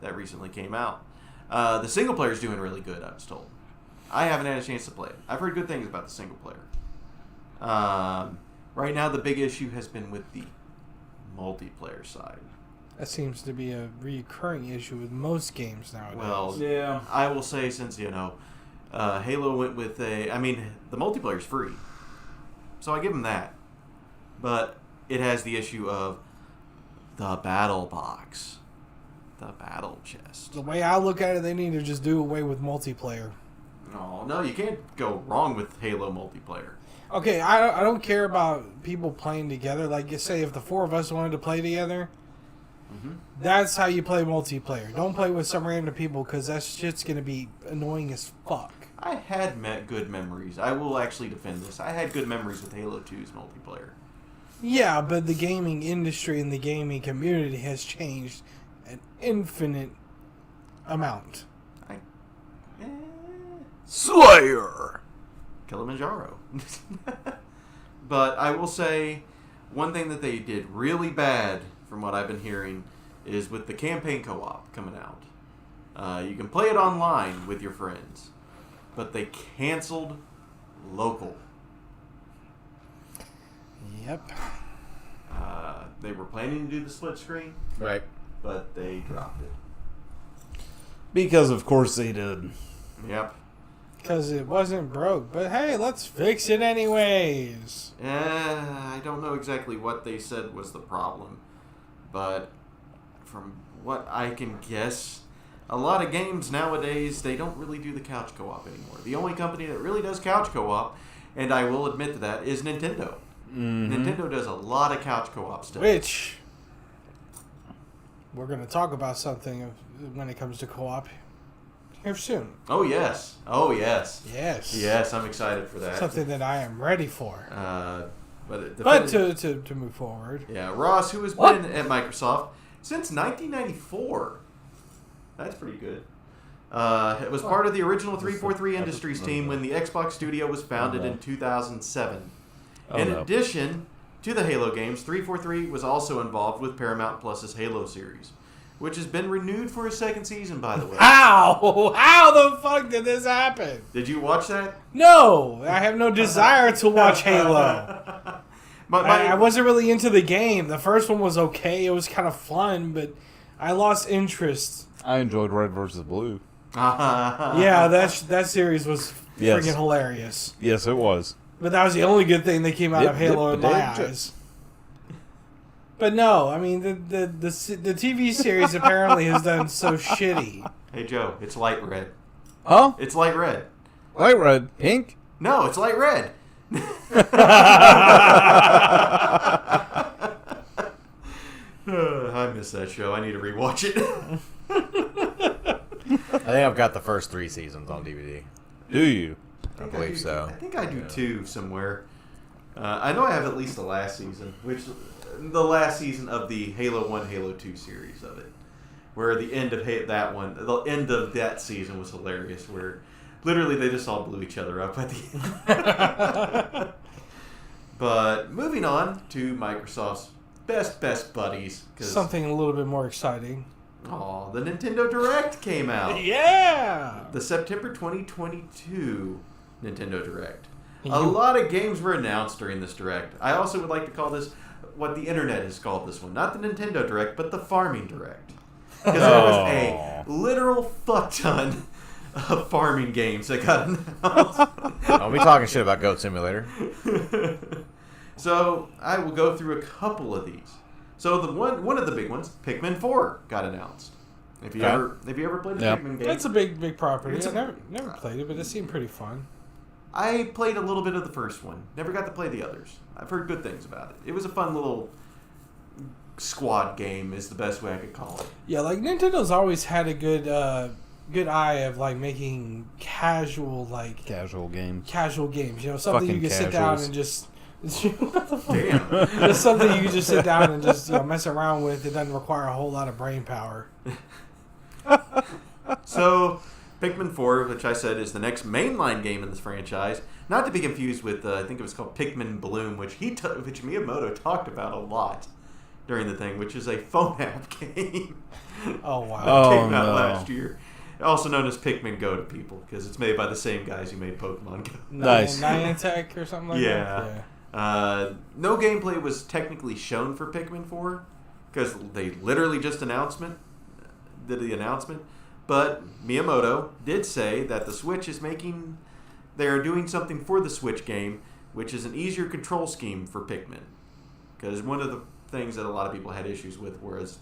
that recently came out. The single player is doing really good, I was told. I haven't had a chance to play it. I've heard good things about the single player. Right now, the big issue has been with the multiplayer side. That seems to be a recurring issue with most games nowadays. Well, Yeah. I will say, since, Halo went with the multiplayer's free. So I give them that. But it has the issue of the battle box. The battle chest. The way I look at it, they need to just do away with multiplayer. No, you can't go wrong with Halo multiplayer. Okay, I don't care about people playing together. Like, you say, if the four of us wanted to play together, that's how you play multiplayer. Don't play with some random people, because that shit's going to be annoying as fuck. I had met good memories. I will actually defend this. I had good memories with Halo 2's multiplayer. Yeah, but the gaming industry and the gaming community has changed an infinite amount. Slayer! Kilimanjaro. But I will say, one thing that they did really bad, from what I've been hearing, is with the campaign co-op coming out. You can play it online with your friends, but they canceled local. Yep. They were planning to do the split screen, Right. but they dropped it. Because, of course, they did. Yep. Because it wasn't broke. But hey, let's fix it anyways. I don't know exactly what they said was the problem, but from what I can guess, a lot of games nowadays, they don't really do the couch co-op anymore. The only company that really does couch co-op, and I will admit to that, is Nintendo. Nintendo does a lot of couch co-op stuff. Which, we're going to talk about something when it comes to co-op here soon. Oh, yes. Yes. Yes, I'm excited for that. Something that I am ready for. But to move forward. Yeah, Ross, who has been at Microsoft since 1994. That's pretty good. It was part of the original 343 Industries team when the Xbox studio was founded in 2007. In addition to the Halo games, 343 was also involved with Paramount Plus's Halo series, which has been renewed for a second season, by the way. How? How the fuck did this happen? Did you watch that? No, I have no desire to watch Halo. I wasn't really into the game. The first one was okay. It was kind of fun, but I lost interest. I enjoyed Red vs. Blue. Yeah, that series was freaking hilarious. Yes, it was. But that was the only good thing that came out of Halo in my eyes. But no, I mean, the TV series apparently has done so shitty. Hey, Joe, it's light red. Huh? It's light red. Light red. Pink? No, it's light red. I miss that show. I need to rewatch it. I think I've got the first 3 seasons on DVD. Do you? I believe so. I think I do too, somewhere. I know I have at least the last season, the last season of the Halo 1, Halo 2 series of it. Where the end of the end of that season was hilarious, where literally they just all blew each other up at the end. But moving on to Microsoft's best buddies. Something a little bit more exciting. Oh, the Nintendo Direct came out. Yeah! The September 2022 Nintendo Direct. A lot of games were announced during this Direct. I also would like to call this what the internet has called this one. Not the Nintendo Direct, but the Farming Direct. Because there was a literal fuck ton of farming games that got announced. Don't be talking shit about Goat Simulator. So I will go through a couple of these. So the one of the big ones, Pikmin 4, got announced. Have you ever played the Pikmin game? It's a big property. I never played it, but it seemed pretty fun. I played a little bit of the first one. Never got to play the others. I've heard good things about it. It was a fun little squad game is the best way I could call it. Yeah, like Nintendo's always had a good eye of like making casual games. Casual games. You know, something Fucking you can sit down and just Damn. Just something you can just sit down and just mess around with. It doesn't require a whole lot of brain power. So, Pikmin 4, which I said is the next mainline game in this franchise, not to be confused with, I think it was called Pikmin Bloom, which which Miyamoto talked about a lot during the thing, which is a phone app game. Oh, wow. It came out last year. Also known as Pikmin Go to people, because it's made by the same guys who made Pokemon Go. Nice. Niantic or something like that? Yeah. No gameplay was technically shown for Pikmin 4, because they literally just did the announcement. But Miyamoto did say that the Switch is making... They are doing something for the Switch game, which is an easier control scheme for Pikmin. Because one of the things that a lot of people had issues with was,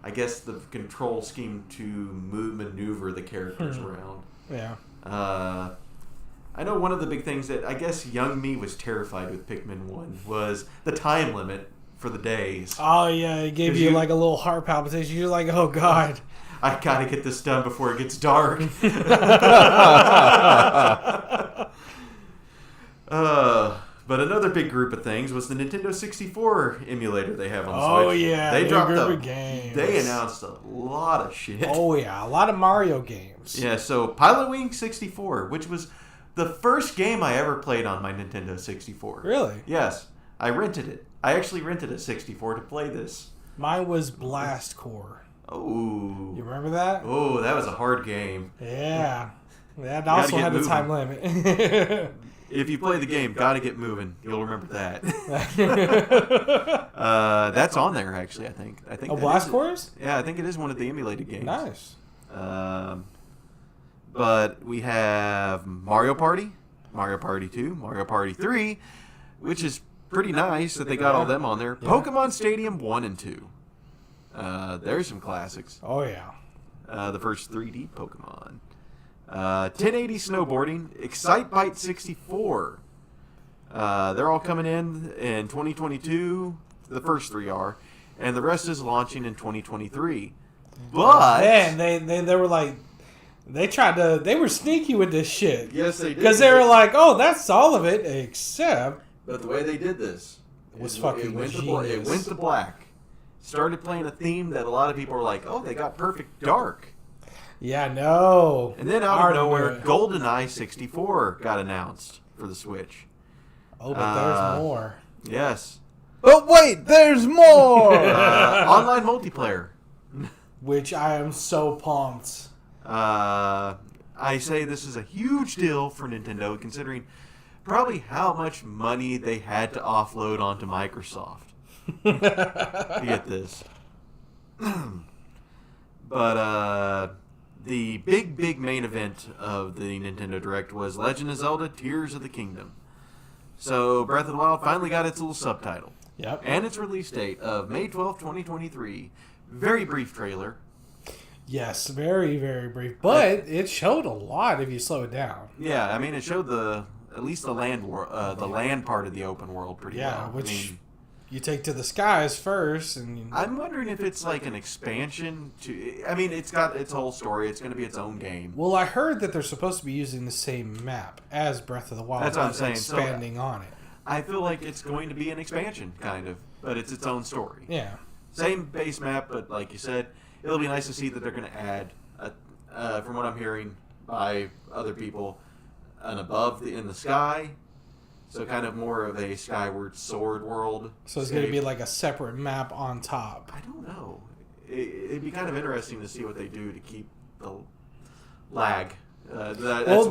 I guess, the control scheme to maneuver the characters around. Yeah. I know one of the big things that I guess young me was terrified with Pikmin 1 was the time limit for the days. Oh, yeah. It gave you like a little heart palpitation. You're like, oh, God. I gotta get this done before it gets dark. But another big group of things was the Nintendo 64 emulator they have on the Switch. Oh, yeah. They dropped group of games. They announced a lot of shit. Oh, yeah. A lot of Mario games. Yeah, so Pilot Wing 64, which was the first game I ever played on my Nintendo 64. Really? Yes. I rented it. I actually rented a 64 to play this. Mine was Blast Core. Oh. You remember that? Oh, that was a hard game. that also had a time limit. If you play the game, gotta get moving. You'll remember that. That's on there, actually, I think. Blast Cores? Yeah, I think it is one of the emulated games. Nice. But we have Mario Party, Mario Party 2, Mario Party 3, which is pretty nice that they got all them on there. Yeah. Pokemon Stadium 1 and 2. There's some classics. Oh, yeah. The first 3D Pokemon. 1080 Snowboarding, Excitebike 64. They're all coming in 2022. The first 3 are. And the rest is launching in 2023. But... Man, they were like... They were sneaky with this shit. Yes, they did. Because they were like, oh, that's all of it, except... But the way they did this... was fucking genius. It went to black. Started playing a theme that a lot of people were like, oh, they got perfect dark. Yeah, no. And then out of nowhere, GoldenEye 64 got announced for the Switch. Oh, but there's more. Yes. Oh, wait, there's more! Online multiplayer. Which I am so pumped. I say this is a huge deal for Nintendo, considering probably how much money they had to offload onto Microsoft to get this. But the big main event of the Nintendo Direct was Legend of Zelda Tears of the Kingdom. So Breath of the Wild finally got its little subtitle. Yep. And its release date of May 12th, 2023. Very brief trailer. Yes, very, very brief. But it showed a lot if you slow it down. Yeah, I mean, it showed at least the land part of the open world pretty well. Yeah, which you take to the skies first. And I'm wondering if it's like an expansion to... I mean, it's got its whole story. It's going to be its own game. Well, I heard that they're supposed to be using the same map as Breath of the Wild. That's what I'm saying. Expanding on it. I feel like it's going to be an expansion, kind of. But it's its own story. Yeah. Same base map, but like you said, it'll be nice to see that they're going to add, from what I'm hearing by other people, an above in the sky. So kind of more of a Skyward Sword world. So it's going to be like a separate map on top. I don't know. It'd be kind of interesting to see what they do to keep the lag. That was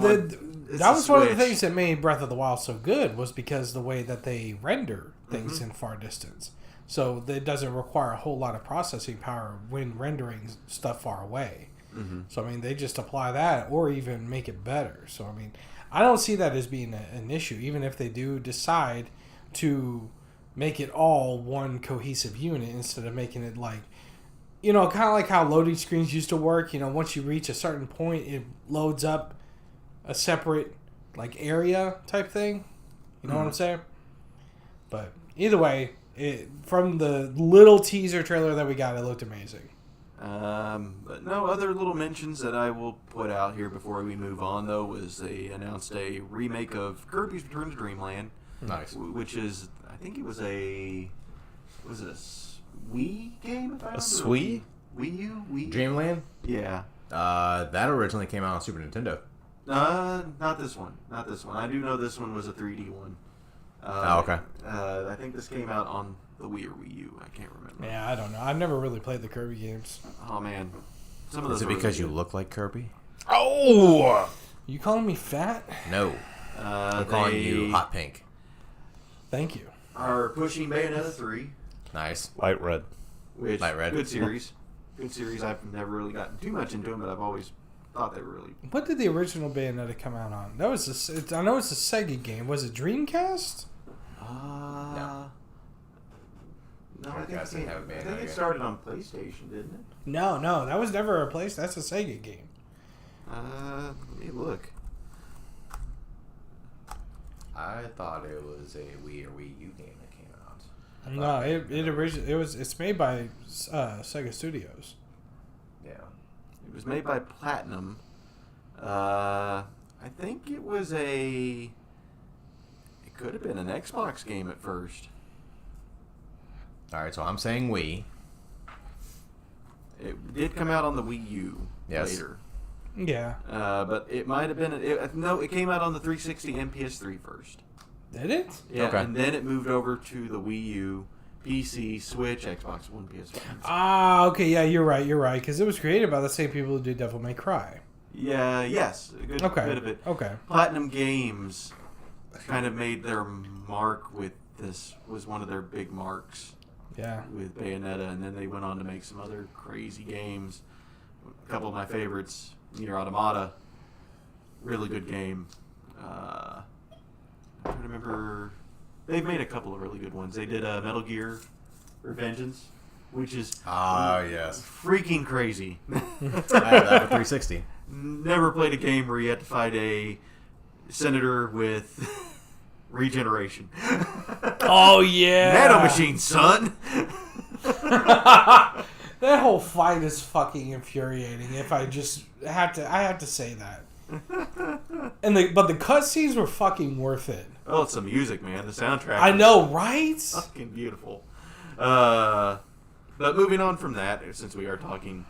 one of the things that made Breath of the Wild so good was because the way that they render things in far distance. So it doesn't require a whole lot of processing power when rendering stuff far away. Mm-hmm. So, I mean, they just apply that or even make it better. So, I mean, I don't see that as being an issue, even if they do decide to make it all one cohesive unit instead of making it like, kind of like how loading screens used to work. Once you reach a certain point, it loads up a separate like area type thing. You know what I'm saying? But either way, from the little teaser trailer that we got, it looked amazing. But no other little mentions that I will put out here before we move on, though, was they announced a remake of Kirby's Return to Dreamland. Nice. Which is, I think it was a Wii game, if I remember. A Swii? Wii U? Wii? Dreamland? Yeah. That originally came out on Super Nintendo. Not this one. Not this one. I do know this one was a 3D one. Okay. I think this came out on the Wii or Wii U. I can't remember. Yeah, I don't know. I've never really played the Kirby games. Oh, man. Some of those Is it because you look like Kirby? Oh! You calling me fat? No. I'm calling you hot pink. Thank you. Are pushing Bayonetta 3. Nice. Light red. Which, Light red. Good series. good series. I've never really gotten too much into them, but I've always thought they were really... What did the original Bayonetta come out on? That was I know it's a Sega game. Was it Dreamcast? No, I think Dreamcast didn't have I think Bayonetta. it started on PlayStation, didn't it? No, that was never a place. That's a Sega game. Let me look. I thought it was a Wii or Wii U game that came out. No, it's made by Sega Studios. Yeah. It was made by Platinum. I think it was It could have been an Xbox game at first. All right, so I'm saying Wii. It did come out on the Wii U Yes. later. Yeah. But it might have been... it came out on the 360 and PS3 first. Did it? Yeah, Okay. and then it moved over to the Wii U, PC, Switch, Xbox One, PS4. Ah, okay, yeah, you're right, because it was created by the same people who did Devil May Cry. Yeah, yes, a good Okay. bit of it. Okay. Platinum Games kind of made their mark with this, was one of their big marks Yeah. with Bayonetta, and then they went on to make some other crazy games. A couple of my favorites, Nier Automata, really good game. I'm trying to remember. They've made a couple of really good ones. They did Metal Gear Revengeance, which is Yes. freaking crazy. I have that with 360. Never played a game where you had to fight a senator with regeneration. Oh, yeah. Nano machine, son. That whole fight is fucking infuriating. If I have to say that. But the cutscenes were fucking worth it. Oh, it's the music, man. The soundtrack. I know, right? Fucking beautiful. But moving on from that, since we are talking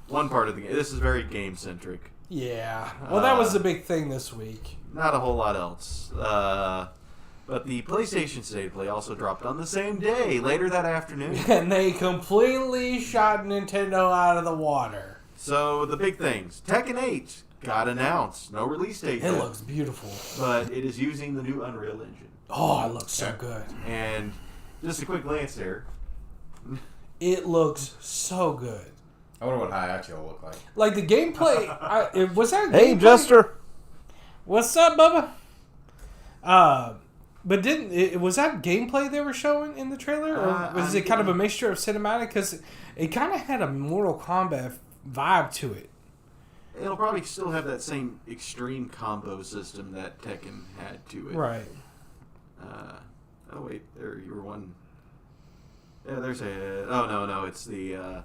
one part of the game, this is very game centric. Yeah. Well, that was the big thing this week. Not a whole lot else. But the PlayStation State of Play also dropped on the same day, later that afternoon. And they completely shot Nintendo out of the water. So the big things: Tekken 8 got announced. No release date It yet, looks beautiful. but it is using the new Unreal Engine. Oh, it looks so good. And just a quick glance there. It looks so good. I wonder what Hayachi will look like. Like the gameplay, was that? Hey, gameplay? Jester. What's up, Bubba? But was that gameplay they were showing in the trailer, or was it kind of a mixture of cinematic? Because it kind of had a Mortal Kombat vibe to it. It'll probably still have that same extreme combo system that Tekken had to it. Right. Oh wait, there you were one. Yeah, there's a. Oh no, it's the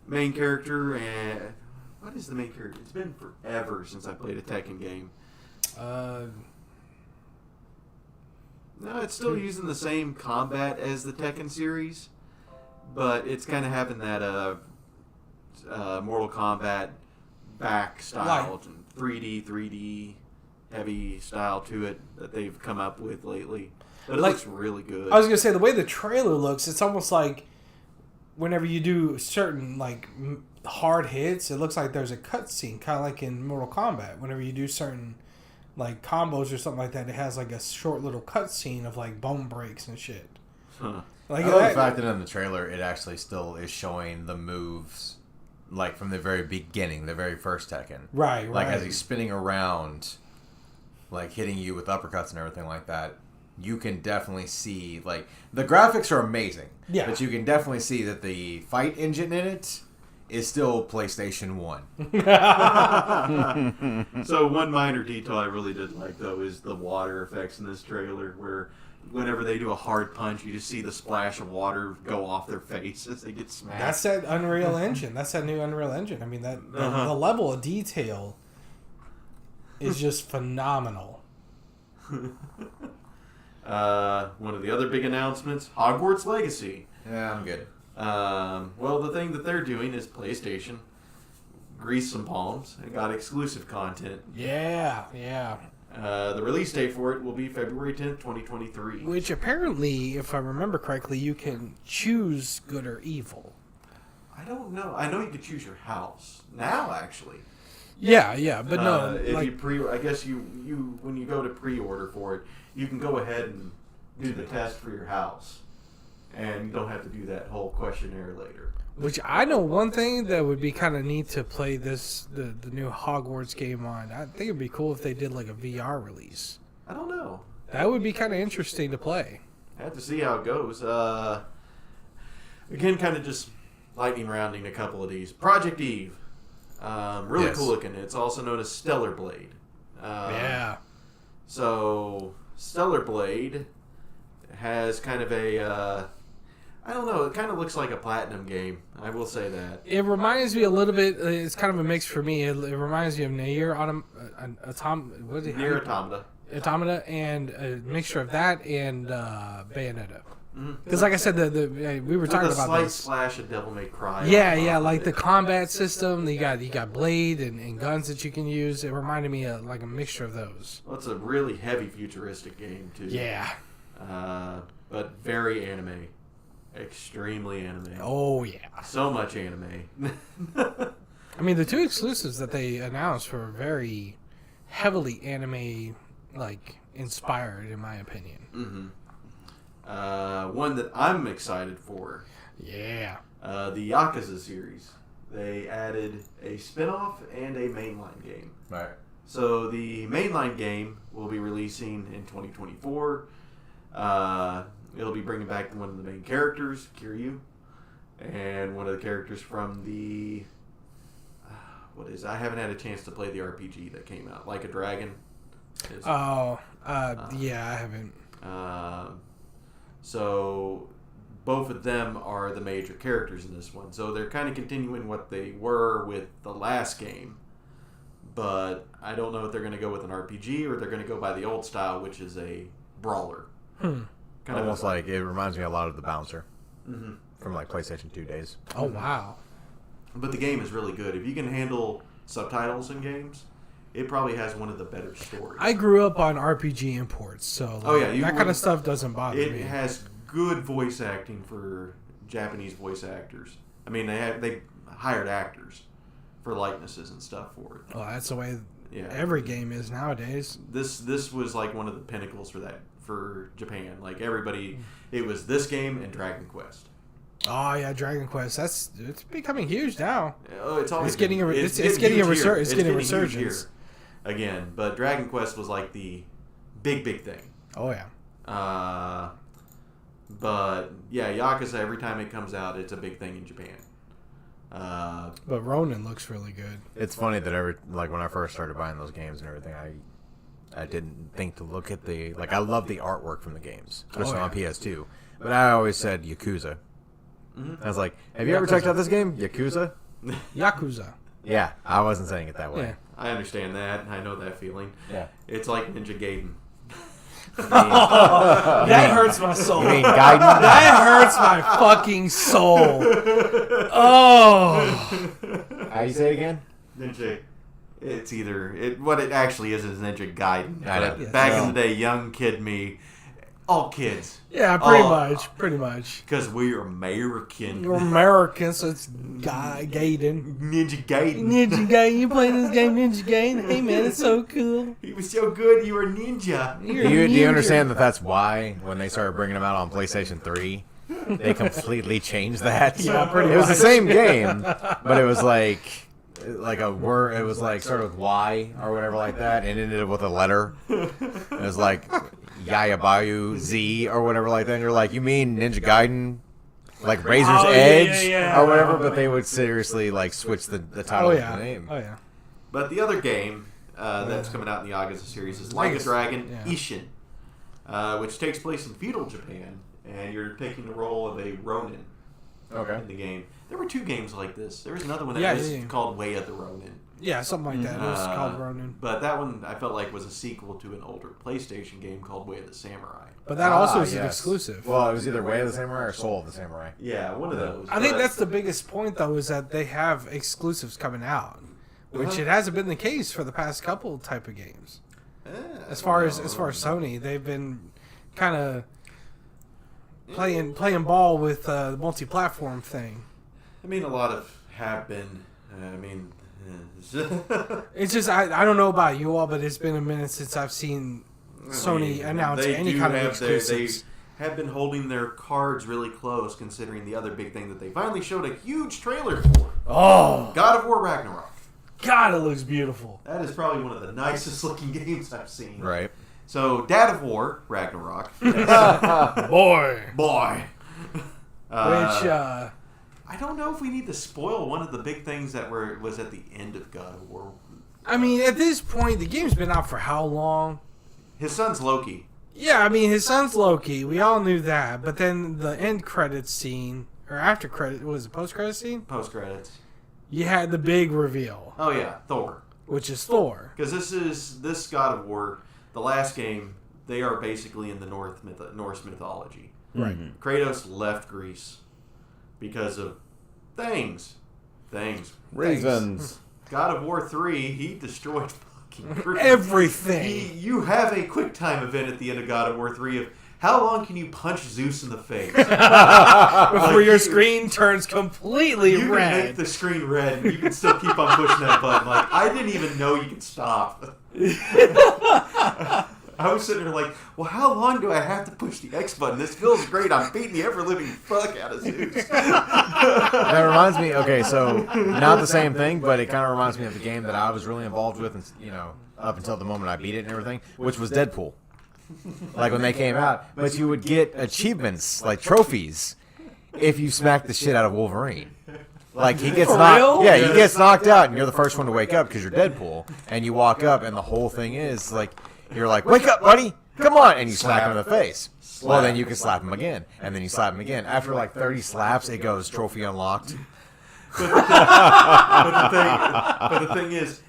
main character. And what is the main character? It's been forever since I played a Tekken game. No, it's still using the same combat as the Tekken series, but it's kind of having that Mortal Kombat back style, 3D heavy style to it that they've come up with lately. But it looks really good. I was gonna say the way the trailer looks, it's almost like whenever you do certain like hard hits, it looks like there's a cutscene, kind of like in Mortal Kombat. Whenever you do certain like combos or something like that, it has like a short little cutscene of like bone breaks and shit. Huh. Like I love the fact that in the trailer it actually still is showing the moves, like from the very beginning, the very first Tekken. Right. Like as he's spinning around, like hitting you with uppercuts and everything like that. You can definitely see, like, the graphics are amazing. Yeah. But you can definitely see that the fight engine in it is still PlayStation 1. So one minor detail I really did like, though, is the water effects in this trailer, where whenever they do a hard punch, you just see the splash of water go off their face as they get smashed. That's that Unreal Engine. That's that new Unreal Engine. I mean, the level of detail is just phenomenal. One of the other big announcements, Hogwarts Legacy. Yeah, I'm good. Well, the thing that they're doing is PlayStation greased some palms and got exclusive content. Yeah. The release date for it will be February 10th, 2023. Which apparently, if I remember correctly, you can choose good or evil. I don't know. I know you could choose your house now, actually. Yeah, but no. If you I guess you when you go to pre-order for it, you can go ahead and do the test for your house, and you don't have to do that whole questionnaire later. Which I know one thing that would be kind of neat to play the new Hogwarts game on. I think it'd be cool if they did like a VR release. I don't know. That would be kind of interesting to play. I have to see how it goes. Again, kind of just lightning rounding a couple of these. Project Eve. Really Yes. cool looking. It's also known as Stellar Blade. Yeah. So, Stellar Blade has kind of a... I don't know. It kind of looks like a Platinum game. I will say that. It reminds me a little bit. It's kind of a mix for me. It reminds me of Nier Automata, and a mixture of that and Bayonetta. Because, like I said, we were talking about slight this. splash of Devil May Cry. Yeah, like the combat system. You got blade and guns that you can use. It reminded me of like a mixture of those. Well, it's a really heavy futuristic game too. Yeah. But very anime. Extremely anime. Oh yeah. So much anime. I mean, the two exclusives that they announced were very heavily anime like inspired, in my opinion. One that I'm excited for. Yeah. The Yakuza series. They added a spin-off and a mainline game. Right. So the mainline game will be releasing in 2024. It'll be bringing back one of the main characters, Kiryu, and one of the characters from the... I haven't had a chance to play the RPG that came out. Like a Dragon. Yeah, I haven't. So both of them are the major characters in this one. So they're kind of continuing what they were with the last game. But I don't know if they're going to go with an RPG or they're going to go by the old style, which is a brawler. Kind of almost like it reminds me a lot of the Bouncer from like PlayStation 2 days. Oh wow. But the game is really good. If you can handle subtitles in games, it probably has one of the better stories. I grew up on RPG imports, so that kind of stuff doesn't bother me. It has good voice acting for Japanese voice actors. I mean, they hired actors for likenesses and stuff for it. Well, that's the way every game is nowadays. This was like one of the pinnacles for Japan. Like everybody, it was this game and Dragon Quest. Oh yeah, Dragon Quest. It's becoming huge now. Oh, it's getting a resurgence again. But Dragon Quest was like the big thing. Oh yeah. But yeah, Yakuza, every time it comes out, it's a big thing in Japan. But Ronin looks really good. It's funny that when I first started buying those games and everything, I didn't think to look at I love the artwork from the games, especially on PS2. But I always said Yakuza. I was like, have you ever checked out this game, Yakuza? Yakuza. Yeah, I wasn't saying it that way. Yeah. I understand that. I know that feeling. Yeah. It's like Ninja Gaiden. That hurts my soul. You mean Gaiden? That hurts my fucking soul. Oh. How you say it again? Ninja. It's what it actually is Ninja Gaiden. I know. But back in the day, young kid me, all kids. Yeah, pretty much. Because we're American. We're American, so it's Gaiden. Ninja Gaiden. Ninja Gaiden. You playing this game, Ninja Gaiden? Hey man, it's so cool. He was so good. You were a ninja. You're a Do ninja. you understand that that's why when they started bringing them out on PlayStation 3, they completely changed that? Yeah, pretty It was the much. same game, but it was like a word. It was like started with Y or whatever like that, and ended with a letter. It was like Yayabayu Z or whatever like that. And you're like, you mean Ninja Gaiden? Like Razor's Edge or whatever, but they would seriously like switch the title of the name. Oh yeah. But the other game that's coming out in the Yakuza series is Like a Dragon Ishin, which takes place in feudal Japan, and you're taking the role of a Ronin in the game. There were 2 games like this. There was another one that was called Way of the Ronin. Yeah, something like that. It was called Ronin. But that one I felt like was a sequel to an older PlayStation game called Way of the Samurai. But that also is an exclusive. Well, it was either Way of the Samurai or Soul of the Samurai. Yeah, one of those. I think that's the biggest point, though, is that they have exclusives coming out, which it hasn't been the case for the past couple type of games. As far as Sony, they've been kind of playing ball with the multi-platform thing. I mean, a lot of have been. I mean, it's just I don't know about you all, but it's been a minute since I've seen Sony announce any kind of exclusives. have been holding their cards really close, considering the other big thing that they finally showed a huge trailer for. Oh, God of War Ragnarok. God, it looks beautiful. That is probably one of the nicest looking games I've seen. Right. So, Dad of War Ragnarok. Boy. Which, I don't know if we need to spoil one of the big things that was at the end of God of War. mean, at this point, the game's been out for how long? His son's Loki. Yeah, I mean, his son's Loki. We all knew that. But then the end credits scene, or after credit, was it post-credit scene? Post-credits. You had the big reveal, Oh, yeah. Thor. which is Thor. Because this God of War, the last game, they are basically in the Norse mythology. Right. Mm-hmm. Kratos left Greece because of things. Reasons. God of War 3, he destroyed fucking Greece. Everything. You have a quick time event at the end of God of War 3 of how long can you punch Zeus in the face? Before your screen turns completely You can make red. the screen red and you can still keep on pushing that button. Like, I didn't even know you could stop. I was sitting there like, well, how long do I have to push the X button? This feels great. I'm beating the ever-living fuck out of Zeus. That reminds me. Okay, so not the same thing, but it kind of reminds me of the game that I was really involved with, and up until the moment I beat it and everything, which was Deadpool. Like when they came out, but you would get achievements like trophies if you smacked the shit out of Wolverine. Like he gets For knocked, real? yeah, he gets knocked out, and you're the first one to wake up because you're Deadpool, and you walk up, and the whole thing is like you're like, wake up, buddy, come on, and you smack him in the face. Well, then you can slap him again, and then you slap him again. After like 30 slaps, it goes trophy unlocked. But the thing is,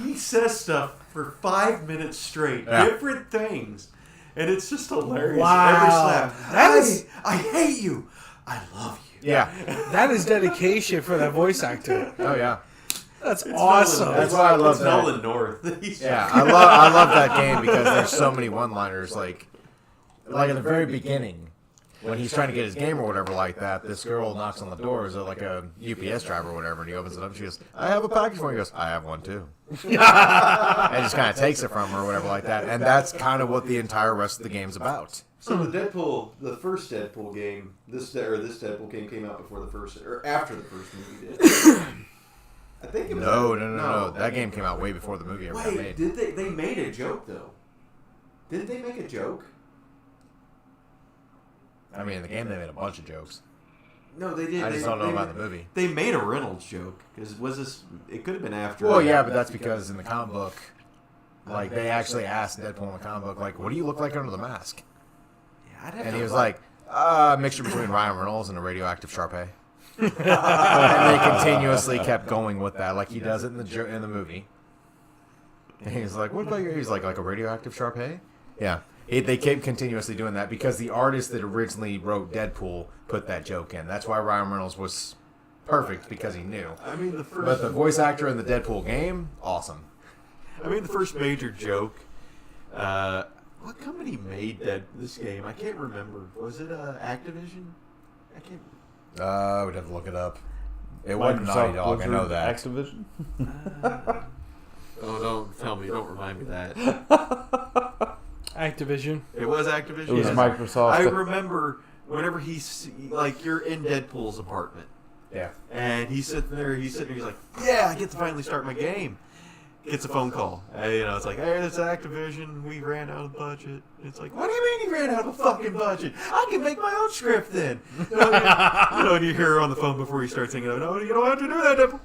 he says stuff for 5 minutes straight, different things, and it's just hilarious. Wow. Every slap. That is- I hate you. I love you. Yeah. That is dedication for that voice actor. Oh yeah. That's It's awesome. Nolan, That's why I love it's that. Nolan North. He's- Yeah, I love that game because there's so many one-liners. Like in the very beginning, when he's trying to get his game or whatever like that, this girl knocks on the door. Is it like a UPS driver or whatever? And he opens it up. And she goes, "I have a package for you." He goes, "I have one too." And just kind of takes it from her or whatever like that. And that's kind of what the entire rest of the game's about. So the first Deadpool game, this Deadpool game came out before the first, or after the first movie did. I think it was. No. That game came out way before the movie ever got Wait, made. did they made a joke though? Didn't they make a joke? I mean, in the game they made a bunch of jokes. No, they did. I just don't know about the movie. They made a Reynolds joke because it could have been after. Well, yeah, but that's because in the comic book, like they actually asked Deadpool in the comic book, like, "What do you look like under the mask?" Yeah, I'd have And to he was look. like, mixture between Ryan Reynolds and a radioactive Sharpay. And they continuously kept going with that, like he does it in the movie. And he's like, "What about your?" He's like a radioactive Sharpay. Yeah, they kept continuously doing that because the artist that originally wrote Deadpool put that joke in. That's why Ryan Reynolds was perfect because he knew. I mean, But the voice actor in the Deadpool game, awesome. the first major joke. What company made this game? I can't remember. Was it Activision? I can't. We'd have to look it up. It wasn't Naughty Dog. I know that. Activision. Oh, don't tell me. Don't remind me of that. Activision. It was Activision. It was Yes. Microsoft. I remember whenever you're in Deadpool's apartment, Yeah. and he's sitting there. He's like, "Yeah, I get to finally start my game." Gets a phone call. It's like, "Hey, it's Activision. We ran out of budget." It's like, "What do you mean you ran out of a fucking budget? I can make my own script then." And you hear her on the phone before you start singing, "No, you don't have to do that, Deadpool."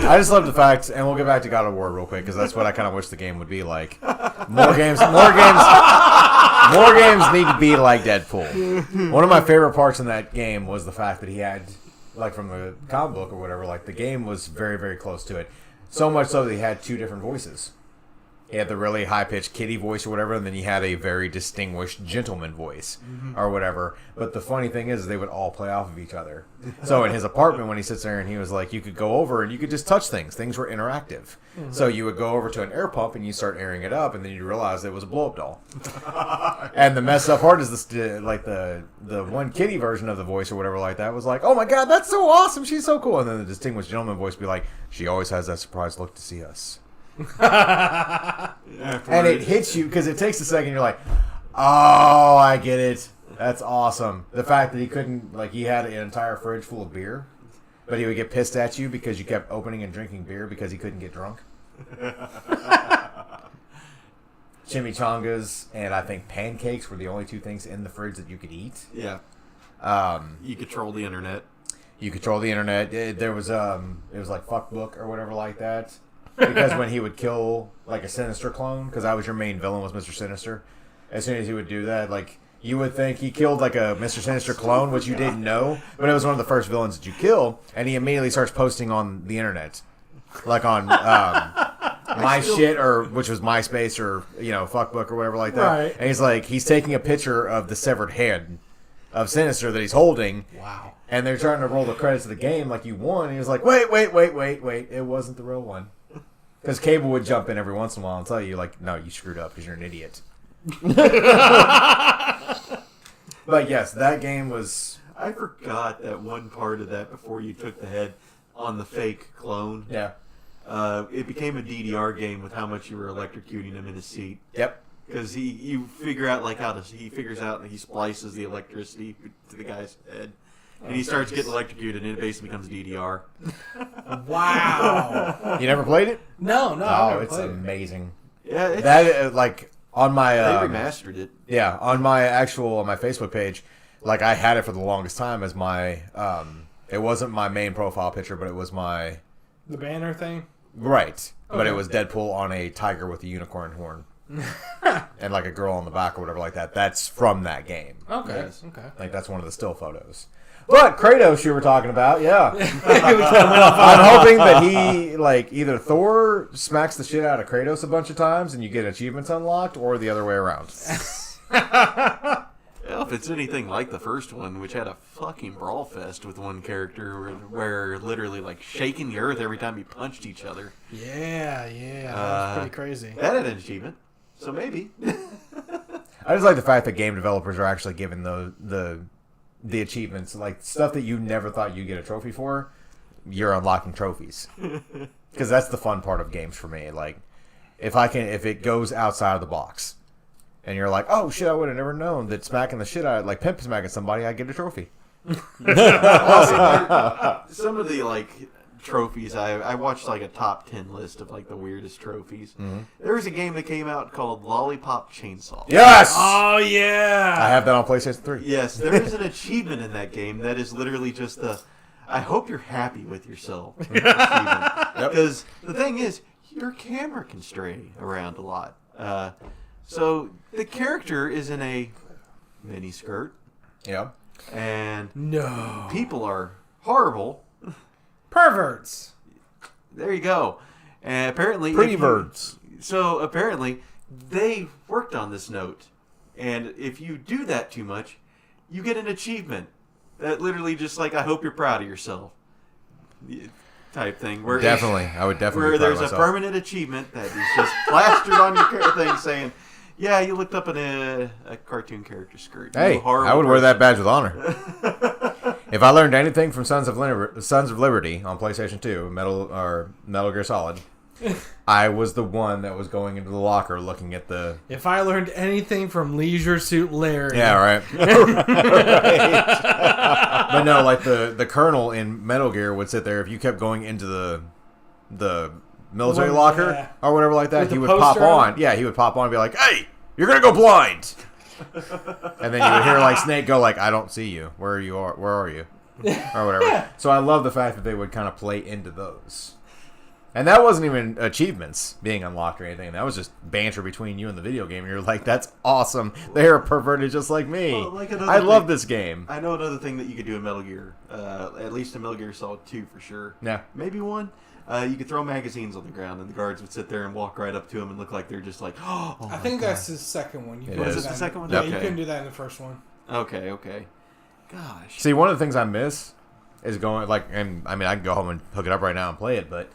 I just love the fact, and we'll get back to God of War real quick because that's what I kind of wish the game would be like. More games need to be like Deadpool. One of my favorite parts in that game was the fact that he had, like from the comic book or whatever, like the game was very, very close to it. So much so that he had two different voices. He had the really high-pitched kitty voice or whatever, and then he had a very distinguished gentleman voice or whatever. But the funny thing is they would all play off of each other. So in his apartment, when he sits there and he was like, you could go over and you could just touch things. Things were interactive. So you would go over to an air pump and you start airing it up, and then you realize it was a blow-up doll. And the messed up part is this, like the one kitty version of the voice or whatever like that was like, "Oh my god, that's so awesome! She's so cool." And then the distinguished gentleman voice would be like, "She always has that surprised look to see us." And it hits you because it takes a second. You're like, "Oh, I get it." That's awesome. The fact that he couldn't, like, he had an entire fridge full of beer, but he would get pissed at you because you kept opening and drinking beer because he couldn't get drunk. Chimichangas and I think pancakes were the only two things in the fridge that you could eat. Yeah. You control the internet. You control the internet. There was it was like fuck book or whatever like that. Because when he would kill like a Sinister clone, because I was your main villain was Mr. Sinister. As soon as he would do that, like you would think he killed like a Mr. Sinister clone, which you didn't know, but it was one of the first villains that you kill, and he immediately starts posting on the internet, like on my shit or which was MySpace or fuckbook or whatever like that. Right. And he's taking a picture of the severed head of Sinister that he's holding. Wow. And they're trying to roll the credits of the game like you won. And he was like, wait, it wasn't the real one. Because Cable would jump in every once in a while and tell you, like, no, you screwed up because you're an idiot. But yes, that game was... I forgot that one part of that before you took the head on the fake clone. Yeah. It became a DDR game with how much you were electrocuting him in his seat. Yep. Because you figure out he figures out and he splices the electricity to the guy's head. And he starts getting electrocuted and it basically becomes DDR. Wow. You never played it? No, I've never it's played amazing. Yeah, That, like, on my... they remastered it. Yeah, on my Facebook page, like, I had it for the longest time as my... it wasn't my main profile picture, but it was my... The banner thing? Right. But Okay. it was Deadpool on a tiger with a unicorn horn. And, like, a girl on the back or whatever like that. That's from that game. Okay. Yes. Okay. Like, that's one of the still photos. But Kratos you were talking about, yeah. I'm hoping that he, like, either Thor smacks the shit out of Kratos a bunch of times and you get achievements unlocked, or the other way around. Well, if it's anything like the first one, which had a fucking brawl fest with one character where literally, like, shaking the earth every time you punched each other. Yeah. That was pretty crazy. That had an achievement. So maybe. I just like the fact that game developers are actually giving the achievements, like stuff that you never thought you'd get a trophy for, you're unlocking trophies. Because that's the fun part of games for me. Like, if it goes outside of the box, and you're like, oh shit, I would have never known that smacking the shit out, like pimp smacking somebody, I get a trophy. Some of the, like, trophies, I watched, like, a top 10 list of, like, the weirdest trophies. Mm-hmm. There was a game that came out called Lollipop Chainsaw. Yes! Oh, yeah! I have that on PlayStation 3. Yes, there is an achievement in that game that is literally just I hope you're happy with yourself. Because the thing is, your camera can stray around a lot. So the character is in a mini skirt. Yeah. And No. people are horrible. Perverts. There you go. And apparently... Pretty birds. So apparently, they worked on this note. And if you do that too much, you get an achievement. That literally just like, I hope you're proud of yourself. Type thing. Where Definitely. I would definitely where be proud there's of a myself. permanent achievement that is just plastered on your thing saying, yeah, you looked up in a cartoon character skirt. You Hey, horrible I would wear that person. badge with honor. If I learned anything from Sons of Liberty on PlayStation 2, Metal Gear Solid, I was the one that was going into the locker looking at the... If I learned anything from Leisure Suit Larry. Yeah, right. But no, like the colonel in Metal Gear would sit there. If you kept going into the military locker yeah. or whatever like that, With he the would pop poster on. on? Yeah, he would pop on and be like, hey, you're going to go blind. And then you would hear like Snake go like, I don't see you. Where are you? Or whatever. So I love the fact that they would kind of play into those. And that wasn't even achievements being unlocked or anything. That was just banter between you and the video game. You're like, that's awesome. They're perverted just like me. Well, like I love this game. I know another thing that you could do in Metal Gear, at least in Metal Gear Solid 2 for sure. Yeah. Maybe 1. You could throw magazines on the ground, and the guards would sit there and walk right up to them and look like they're just like, oh I think that's the second one. You It couldn't is. do Is it that the in- second one? Yeah, Okay. you couldn't do that in the first one. Okay. Gosh. See, one of the things I miss is going, like, and I mean, I can go home and hook it up right now and play it, but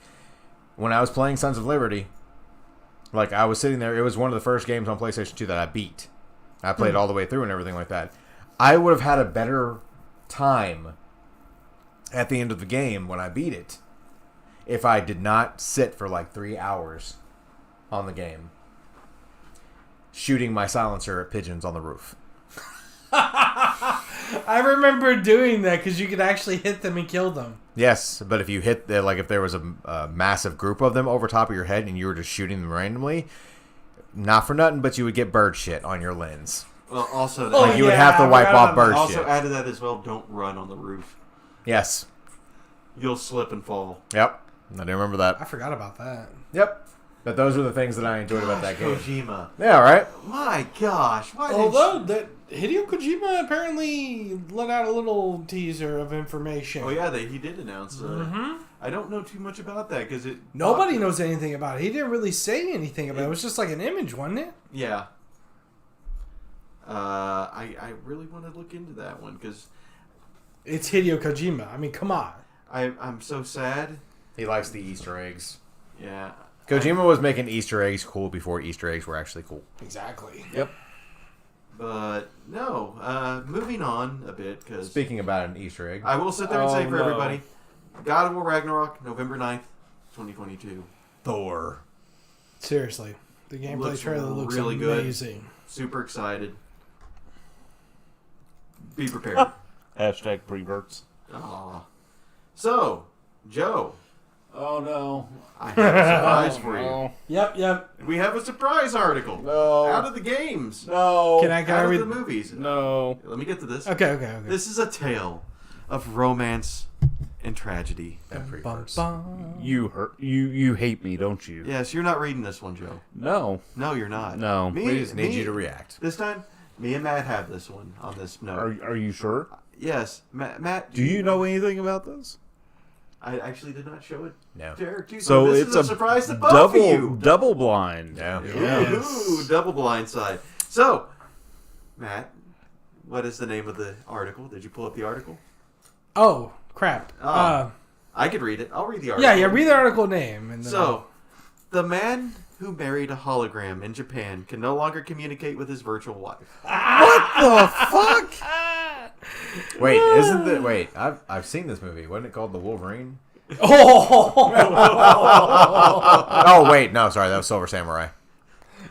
when I was playing Sons of Liberty, like, I was sitting there, it was one of the first games on PlayStation 2 that I beat. I played it all the way through and everything like that. I would have had a better time at the end of the game when I beat it if I did not sit for like 3 hours on the game shooting my silencer at pigeons on the roof. I remember doing that because you could actually hit them and kill them. Yes, but if you hit if there was a massive group of them over top of your head and you were just shooting them randomly, not for nothing, but you would get bird shit on your lens. Well, also, You would have to wipe off bird also shit. added that as well. Don't run on the roof. Yes. You'll slip and fall. Yep. I do remember that. I forgot about that. Yep. But those were the things that I enjoyed about that game. Kojima. Yeah, right? My gosh. Why Although that Hideo Kojima apparently let out a little teaser of information. Oh yeah, he did announce. I don't know too much about that because Nobody knows anything about it. He didn't really say anything about it. It was just like an image, wasn't it? Yeah. I really want to look into that one because It's Hideo Kojima. I mean, come on. I'm so sad. He likes the Easter eggs. Yeah. Kojima was making Easter eggs cool before Easter eggs were actually cool. Exactly. Yep. But no, moving on a bit because Speaking about an Easter egg. I will sit there and say for no. everybody, God of War Ragnarok, November 9th, 2022. Thor. Seriously. The gameplay Looks trailer looks really good. amazing. Super excited. Be prepared. Hashtag preverts. Aw. So, Joe, Oh no. I have a surprise for you. No. Yep. We have a surprise article. No. Out of the games. No. Can I Out of read? the movies. No. Let me get to this. Okay. This is a tale of romance and tragedy. That Bum, pre-verse. bum. You hate me, don't you? Yes, you're not reading this one, Joe. No. No, you're not. No. We just need you to react. This time, me and Matt have this one on this note. Are you sure? Yes, Matt. Do you know anything about this? I actually did not show it No. to Eric, too. So this it's is a surprise to both of you. double blind. Yeah. Yes. Ooh, double blind side. So, Matt, what is the name of the article? Did you pull up the article? Oh, crap. Oh. I could read it. I'll read the article. Yeah, read the article name. And then So, the man who married a hologram in Japan can no longer communicate with his virtual wife. The fuck? Wait, isn't that... Wait, I've seen this movie. Wasn't it called The Wolverine? Oh! Oh, wait. No, sorry. That was Silver Samurai.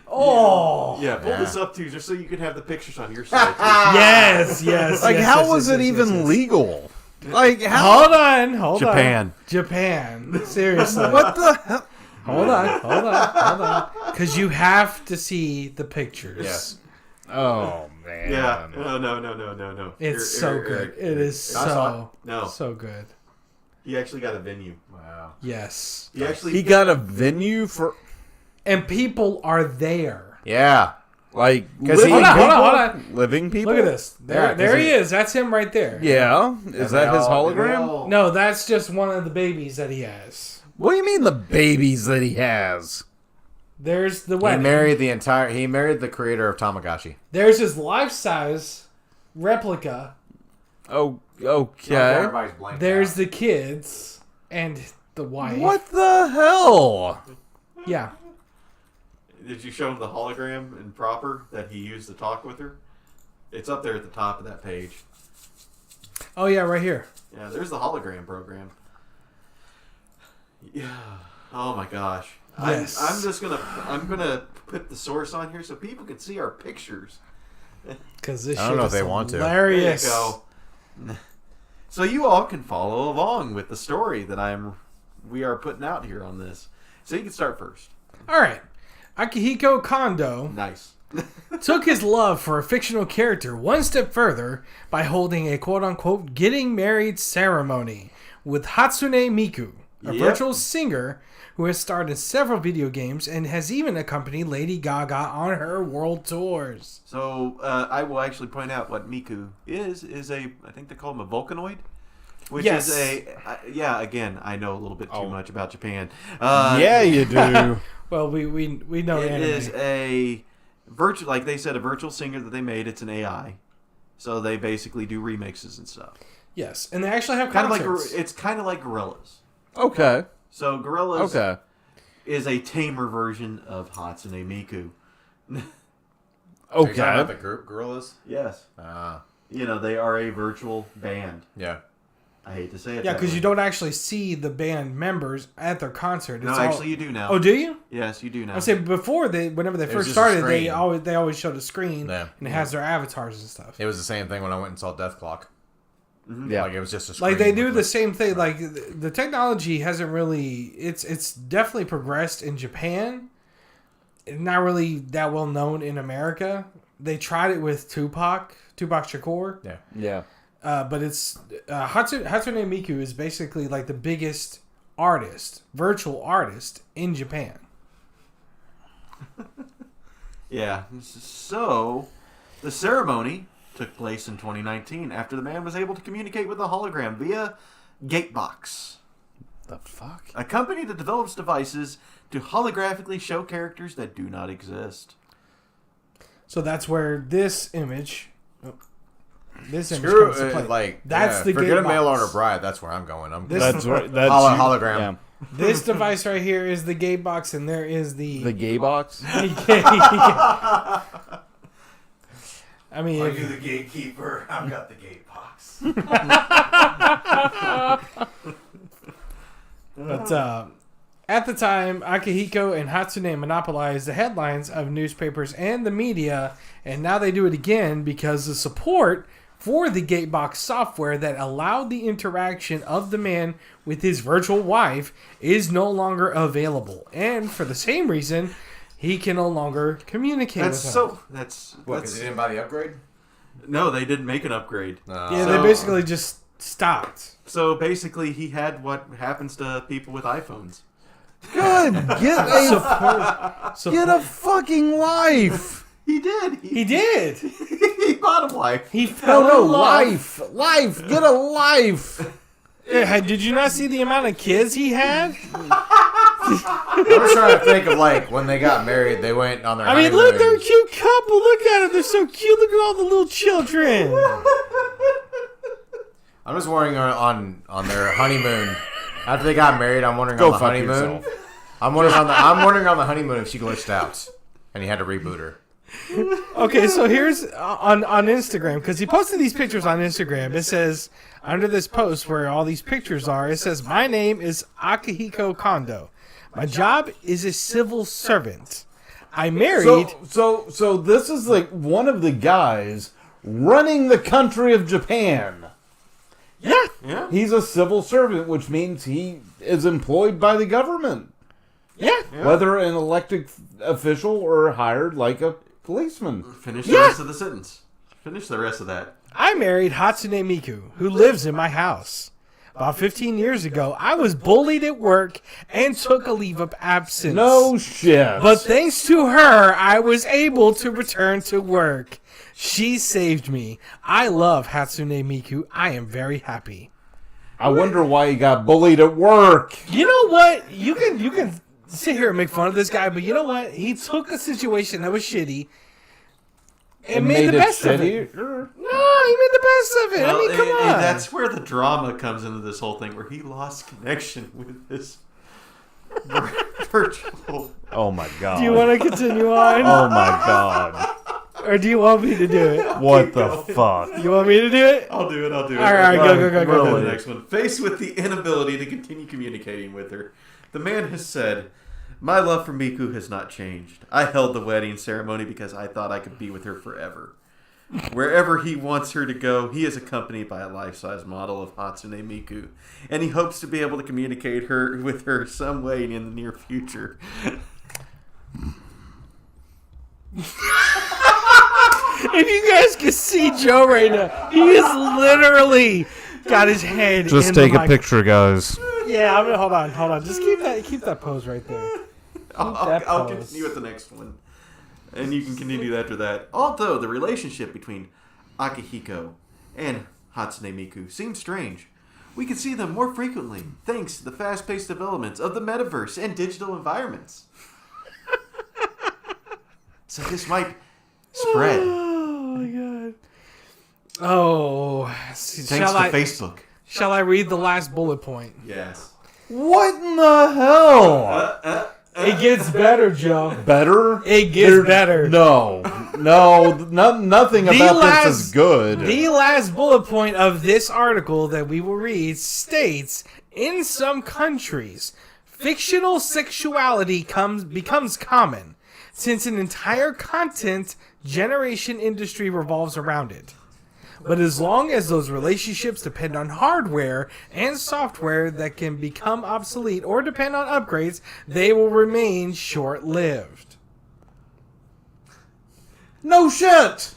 Oh! Yeah, pull Yeah. this up, too, just so you can have the pictures on your side, too. Yes. Like, yes, how yes, was yes, it yes, even yes. legal? Like, how? Hold on. Japan. Japan. Seriously. What the hell? Hold on. Because you have to see the pictures. Yes. Oh man. Yeah. No. It's so good. It is I saw so, No. so good. He actually got a venue. Wow. Yes. He got a venue for And people are there. Yeah. like 'Cause living he- people. Hold on. Living people. Look at this. Yeah, 'cause There he he- is. That's him right there. Yeah. Is that his they hologram? No, that's just one of the babies that he has. What do you mean the babies that he has? There's the He wedding. He married the creator of Tamagotchi. There's his life-size replica. Oh, okay. Everybody's blanked There's out. the kids and the wife. What the hell? Yeah. Did you show him the hologram in proper that he used to talk with her? It's up there at the top of that page. Oh yeah, right here. Yeah, there's the hologram program. Yeah. Oh my gosh. Yes. I'm gonna put the source on here so people can see our pictures. Because this I don't shit know is if they want to. hilarious. There you go. So you all can follow along with the story that we are putting out here on this. So you can start first. All right. Akihiko Kondo Nice. took his love for a fictional character one step further by holding a quote-unquote getting married ceremony with Hatsune Miku, a Yep. virtual singer who has starred in several video games and has even accompanied Lady Gaga on her world tours. So I will actually point out what Miku is I think they call him a Vulcanoid, which Yes. is again, I know a little bit too much about Japan. Yeah, you do. Well, we know It anime. is a virtual, like they said, a virtual singer that they made. It's an AI, so they basically do remixes and stuff. Yes, and they actually have Kind of concerts. like it's kind of like Gorillaz. Okay. So Gorillaz Okay. is a tamer version of Hatsune Miku. Are you talking about Okay. the group Gorillas? Yes, Ah, you know they are a virtual band. yeah. I hate to say it. Yeah, because way. you don't actually see the band members at their concert. No, actually, you do now. Oh, do you? Yes, you do now. I say before whenever they first just a started, screen. they always showed a screen Yeah. and it has their avatars and stuff. It was the same thing when I went and saw Death Clock. Yeah. Like, it was just a screen. Like they do the same thing. Like the technology hasn't really. It's definitely progressed in Japan. Not really that well known in America. They tried it with Tupac Shakur. Yeah. Yeah. But it's Hatsune Miku is basically like the biggest virtual artist in Japan. Yeah. So, the ceremony took place in 2019 after the man was able to communicate with a hologram via Gatebox, The fuck? a company that develops devices to holographically show characters that do not exist. So that's where this image comes Screw to play. like That's the forget a Gatebox. mail order bride. That's where I'm going. That's right. That's hologram. Yeah. This device right here is the Gatebox, and there is The gay box. I mean, Are you the gatekeeper? I've got the gate box. but at the time, Akihiko and Hatsune monopolized the headlines of newspapers and the media, and now they do it again because the support for the Gatebox software that allowed the interaction of the man with his virtual wife is no longer available, and for the same reason, he can no longer communicate with her. That's What? Because he didn't buy the upgrade? no, they didn't make an upgrade. Yeah, So- they basically just stopped. So basically, he had what happens to people with iPhones. Good. Get a fucking life. He did. He did. He bought a wife. He fell No, in love. life. Get a life. Yeah, did you not see the amount of kids he had? I'm just trying to think of like when they got married, they went on their I mean, honeymoon. look, they're a cute couple. Look at them. They're so cute. Look at all the little children. I'm just wondering on their honeymoon. After they got married, I'm wondering Go on the fuck honeymoon. yourself. I'm wondering on the honeymoon if she glitched out and he had to reboot her. Okay, so here's on Instagram, because he posted these pictures on Instagram. It says, under this post where all these pictures are, it says, "My name is Akihiko Kondo. My job is a civil servant. I married..." So this is like one of the guys running the country of Japan. Yeah. Yeah. He's a civil servant, which means he is employed by the government, Yeah. whether an elected official or hired like a policeman. Finish the rest of the sentence. Finish the rest of that. I married Hatsune Miku, who lives in my house. About 15 years ago, I was bullied at work and took a leave of absence. No shit. But thanks to her, I was able to return to work. She saved me. I love Hatsune Miku. I am very happy. I wonder why he got bullied at work. You know what? You can sit here and make fun of this guy, but you know what? He took a situation that was shitty and made the best of it. No, he made the best of it. I mean, come on. And that's where the drama comes into this whole thing, where he lost connection with this virtual. Oh my god. Do you want to continue on? Oh my god. Or do you want me to do it? What the fuck? You want me to do it? I'll do it. All right, go. Go to the next one. Faced with the inability to continue communicating with her, the man has said, "My love for Miku has not changed. I held the wedding ceremony because I thought I could be with her forever. Wherever he wants her to go, he is accompanied by a life-size model of Hatsune Miku, and he hopes to be able to communicate with her some way in the near future." If you guys can see Joe right now, he is literally got his head Just in take the a mic. picture, guys. Yeah, I'm gonna hold on. Just keep that pose right there. I'll continue with the next one, and you can continue after that. Although the relationship between Akihiko and Hatsune Miku seems strange, we can see them more frequently thanks to the fast-paced developments of the metaverse and digital environments. So this might spread Oh my god. Oh, thanks to Facebook. Shall I read the last bullet point? Yes. What in the hell? It gets better, Joe. Better? It gets better. Nothing about this is good. The last bullet point of this article that we will read states, in some countries, fictional sexuality becomes common, since an entire content generation industry revolves around it. But as long as those relationships depend on hardware and software that can become obsolete or depend on upgrades, they will remain short-lived. No shit!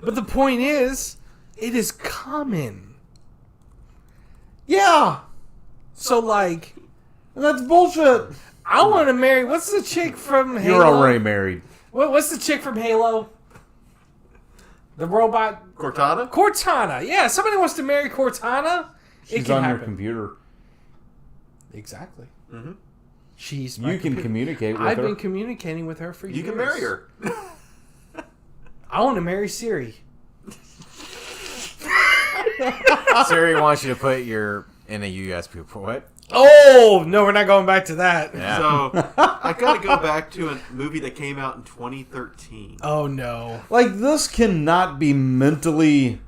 But the point is, it is common. Yeah! So, like, That's bullshit! I want to marry... What's the chick from Halo? You're already married. What's the chick from Halo? The robot... Cortana. Yeah, somebody wants to marry Cortana. She's on your computer. Exactly. Mm-hmm. She's You can communicate with her. I've been communicating with her for years. You can marry her. I want to marry Siri. Siri wants you to put your in a USB port. What? Oh, no, we're not going back to that. Yeah. So I gotta go back to a movie that came out in 2013. Oh, no. Like, this cannot be mentally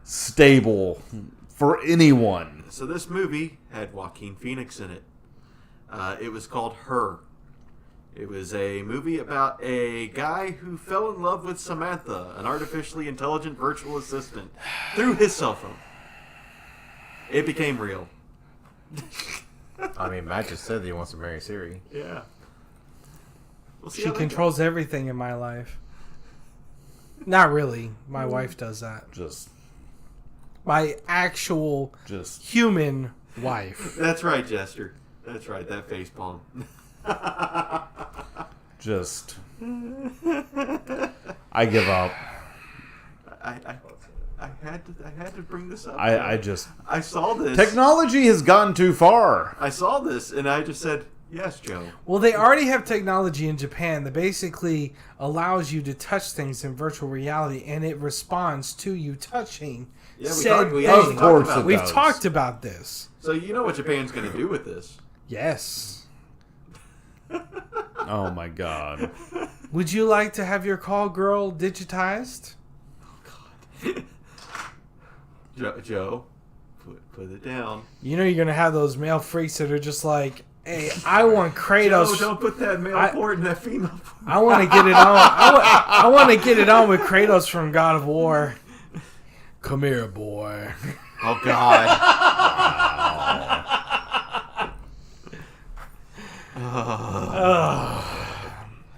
stable for anyone. So this movie had Joaquin Phoenix in it. It was called Her. It was a movie about a guy who fell in love with Samantha, an artificially intelligent virtual assistant, through his cell phone. It became real. I mean, Matt just said that he wants to marry Siri. Yeah. We'll see She how that controls everything in my life. Not really. My wife does that. Just My actual human wife. goes. That's right, Jester. That's right, that facepalm. just... I give up. I had to bring this up. I saw this. Technology has gone too far. I saw this and I just said, yes, Joe. Well, they already have technology in Japan that basically allows you to touch things in virtual reality, and it responds to you touching said thing. Of course it We've does. talked about this. So you know what Japan's going to do with this. Yes. Oh my god. Would you like to have your call girl digitized? Joe, put it down. You know you're going to have those male freaks that are just like, hey, I want Kratos. Joe, don't put that male port in that female port. I want to get it on. I want to get it on with Kratos from God of War. Come here, boy. Oh, God.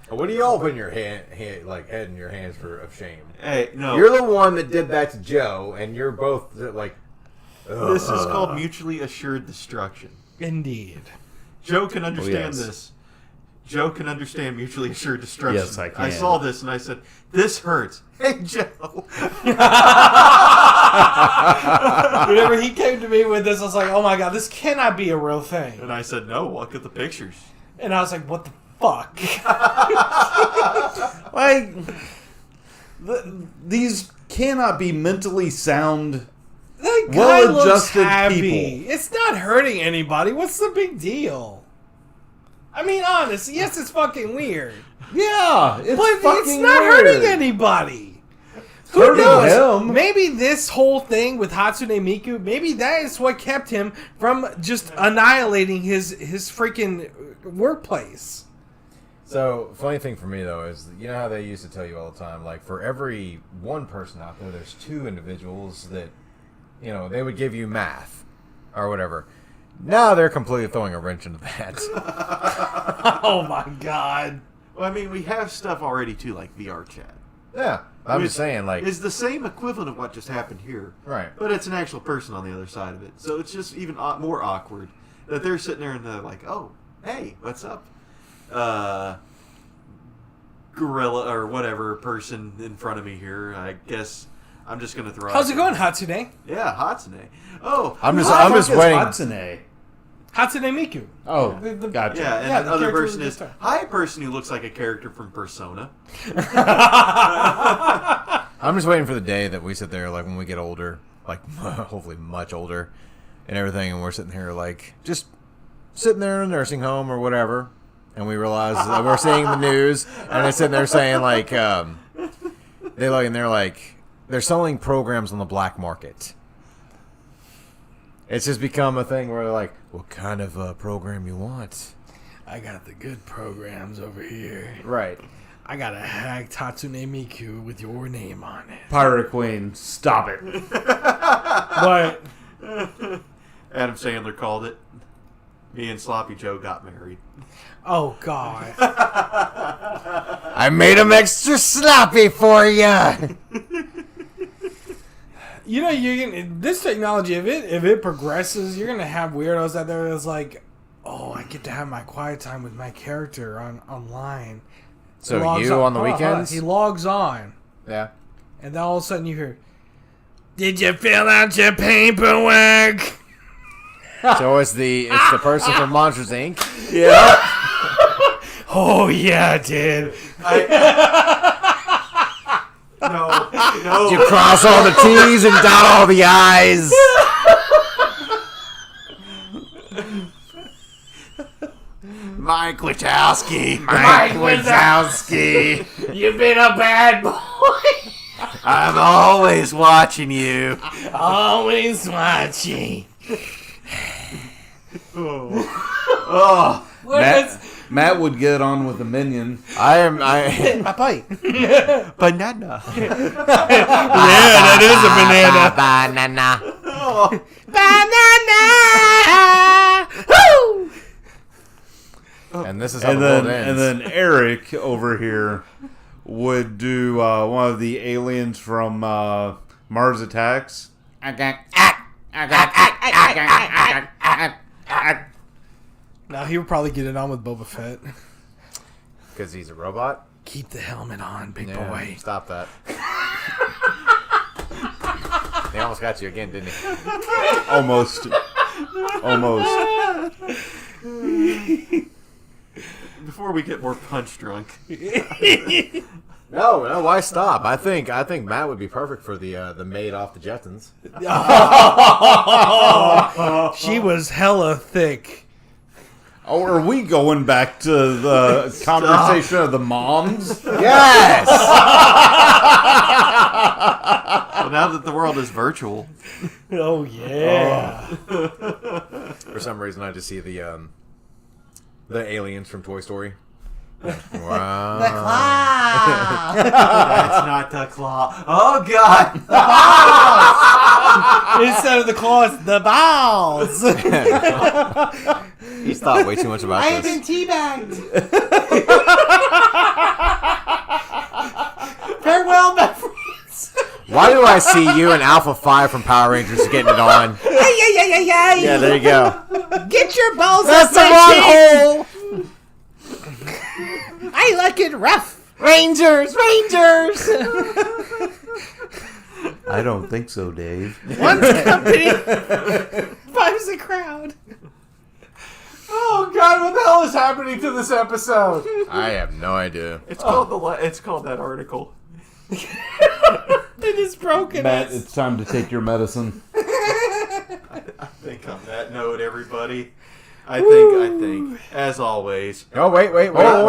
What do y'all put in your head in your hands of shame? Hey, no. You're the one that did that to Joe, and you're both like. This is called mutually assured destruction. Indeed. Joe can understand yes. this. Joe can understand mutually assured destruction. Yes, I can. I saw this and I said, this hurts. Hey, Joe. Whenever he came to me with this, I was like, oh my god, this cannot be a real thing. And I said, no, look at the pictures. And I was like, what the fuck? Like, these cannot be mentally sound, That guy well-adjusted looks happy. people. It's not hurting anybody. What's the big deal? I mean, honestly, yes, it's fucking weird. Yeah, it's But fucking it's not weird. hurting anybody. Who Hurting knows? him. Maybe this whole thing with Hatsune Miku, maybe that is what kept him from just annihilating his freaking workplace. So, funny thing for me, though, is you know how they used to tell you all the time, like, for every one person out there, there's two individuals that, you know, they would give you math or whatever. Now they're completely throwing a wrench into that. Oh my god. Well, I mean, we have stuff already, too, like VR chat. Yeah, I'm Which just saying, like... is the same equivalent of what just happened here. Right. But it's an actual person on the other side of it. So it's just even more awkward that they're sitting there and they're like, oh, hey, what's up? Gorilla or whatever person in front of me here. I guess I'm just going to throw How's out it going, Hatsune? Yeah, Hatsune. Oh, I'm just It's waiting. Hatsune. Hatsune Miku. Oh, The- gotcha. yeah, and Yeah, the the other character person was is, just hi, person who looks like a character from Persona. I'm just waiting for the day that we sit there, like, when we get older, like, hopefully much older, and everything, and we're sitting here, like, just sitting there in a nursing home or whatever, and we realize that we're seeing the news, and they're sitting there saying like, they're like, they're selling programs on the black market. It's just become a thing where they're like, what kind of program you want? I got the good programs over here. Right. I got a hack Tatsune Miku with your name on it. Pirate Queen, stop it. What? Adam Sandler called it. Me and Sloppy Joe got married. Oh, God. I made them extra sloppy for you. You know, this technology, if it progresses, you're gonna have weirdos out there that's like, oh, I get to have my quiet time with my character online. So you on the weekends? He logs on, Yeah. and then all of a sudden you hear, "Did you fill out your paperwork?" So it's the person from Monsters Inc. Yeah. Oh yeah, I did. No. Did you cross all the T's and dot all the I's? Mike Wachowski. Mike Wazowski. You've been a bad boy. I'm always watching you. Always watching. Oh. Matt would get on with the minion. I My pipe. Banana. Yeah, that is a banana. Banana. Woo! And this is how the world ends. And then Eric over here would do one of the aliens from Mars Attacks. Now he would probably get it on with Boba Fett. Because he's a robot? Keep the helmet on, big Yeah, boy. stop that. They almost got you again, didn't he? Almost. Before we get more punch drunk. No, why stop? I think Matt would be perfect for the maid off the Jetsons. She was hella thick. Oh, are we going back to the conversation of the moms? Yes! Well, now that the world is virtual. Oh yeah. For some reason, I just see the aliens from Toy Story. Wow. That's not the claw. Oh, God. Instead of the claws, the balls. He's thought way too much about this. teabagged. Farewell, my friends. Why do I see you and Alpha 5 from Power Rangers getting it on? Yeah, there you go. Get your balls That's the wrong hole! I like it rough. Rangers! I don't think so, Dave. One's company, five's a crowd. Oh God! What the hell is happening to this episode? I have no idea. It's called that article. It is broken. Matt, it's time to take your medicine. I think on that note, everybody, I think, as always. Oh, wait. Hold on.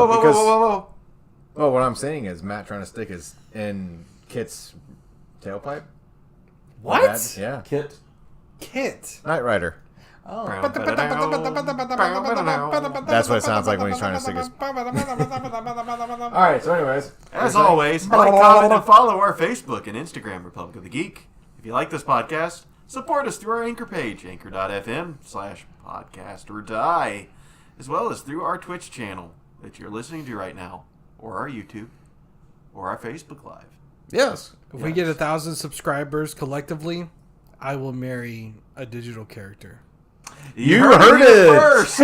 Because, well, what I'm saying is Matt trying to stick his in Kit's tailpipe. What? That, yeah. Kit. Knight Rider. Oh. That's what it sounds like when he's trying to stick his... Alright, so anyways. As always, like, comment, and follow our Facebook and Instagram, Republic of the Geek. If you like this podcast, support us through our Anchor page, anchor.fm/podcastorDie, as well as through our Twitch channel that you're listening to right now, or our YouTube, or our Facebook Live. Yes. If we get 1,000 subscribers collectively, I will marry a digital character. You heard it first.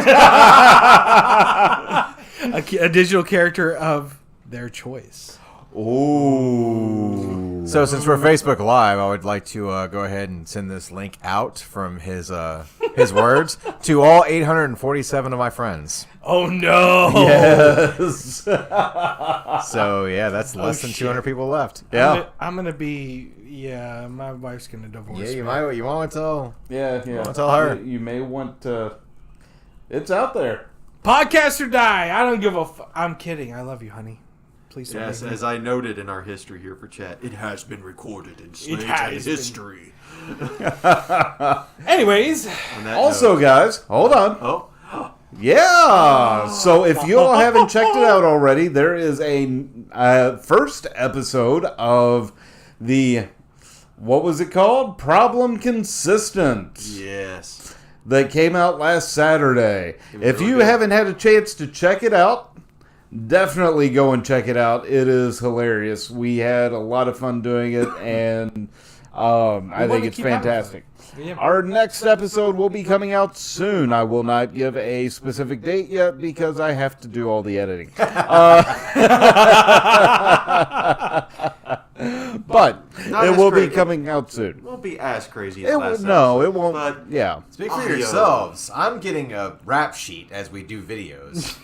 A digital character of their choice. Ooh. So since we're Facebook Live, I would like to go ahead and send this link out from his words to all 847 of my friends. Oh no! Yes. So yeah, that's less than shit. 200 people left. Yeah. I'm gonna be. Yeah, my wife's gonna divorce. Yeah, me. you want to tell? Yeah. I'll tell her. You may want to It's out there. Podcast or die. I don't give a I'm kidding. I love you, honey. Please don't Yes, make me. as I noted in our history here for chat, it has been recorded in Slayton has been. history. Anyways, On that Also, note- guys, hold on. oh, Yeah. So if you all haven't checked it out already, there is a first episode of the, what was it called? Problem Consistent. yes. That came out last Saturday. It was If really you good. haven't had a chance to check it out, definitely go and check it out. It is hilarious. We had a lot of fun doing it, and I wanna think it's keep having fantastic. Yeah. Our next episode will be coming out soon. I will not give a specific date yet because I have to do all the editing. But Not it as will be crazy. coming out soon. It won't be as crazy as It last no, it episode, won't. but Yeah. Speak for Audio. yourselves. I'm getting a rap sheet as we do videos.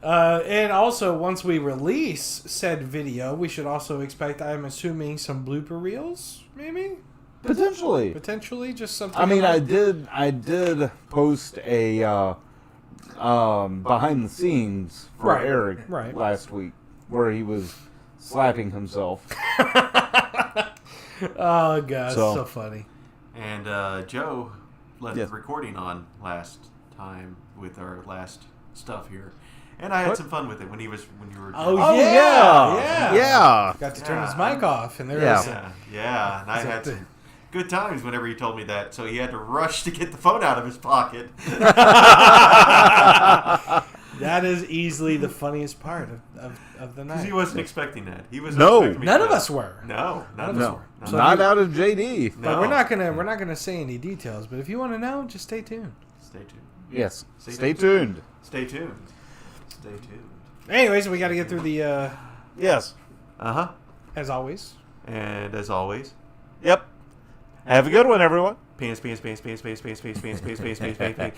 And also, once we release said video, we should also expect, I'm assuming, some blooper reels, maybe? Potentially. Potentially, just something. I mean, about- I did post a behind the scenes for Right, Eric right. last week where he was slapping himself. Oh, God, So- so funny. And Joe left Yes. the recording on last time with our last stuff here, and I had What? some fun with it when you were. Oh, Oh yeah, yeah, yeah. yeah. Got to turn Yeah. his mic off, and there Yeah. was yeah, and I So had the- some good times whenever he told me that. So he had to rush to get the phone out of his pocket. that is easily the funniest part of the Because night. he wasn't expecting that. He was No. expecting me None to- of us were. No, none of No. us were. No. So Not you- out of JD. But No. we're not gonna say any details. But if you want to know, just stay tuned. Stay tuned. Yes. Stay Stay tuned. tuned. Stay tuned. Stay tuned. Anyways, we got to get through the Yes. Uh-huh. as always. And as always, Yep. Have a good one, everyone. penis, penis, penis, penis, penis, penis, penis, penis, penis, penis, penis, penis, penis.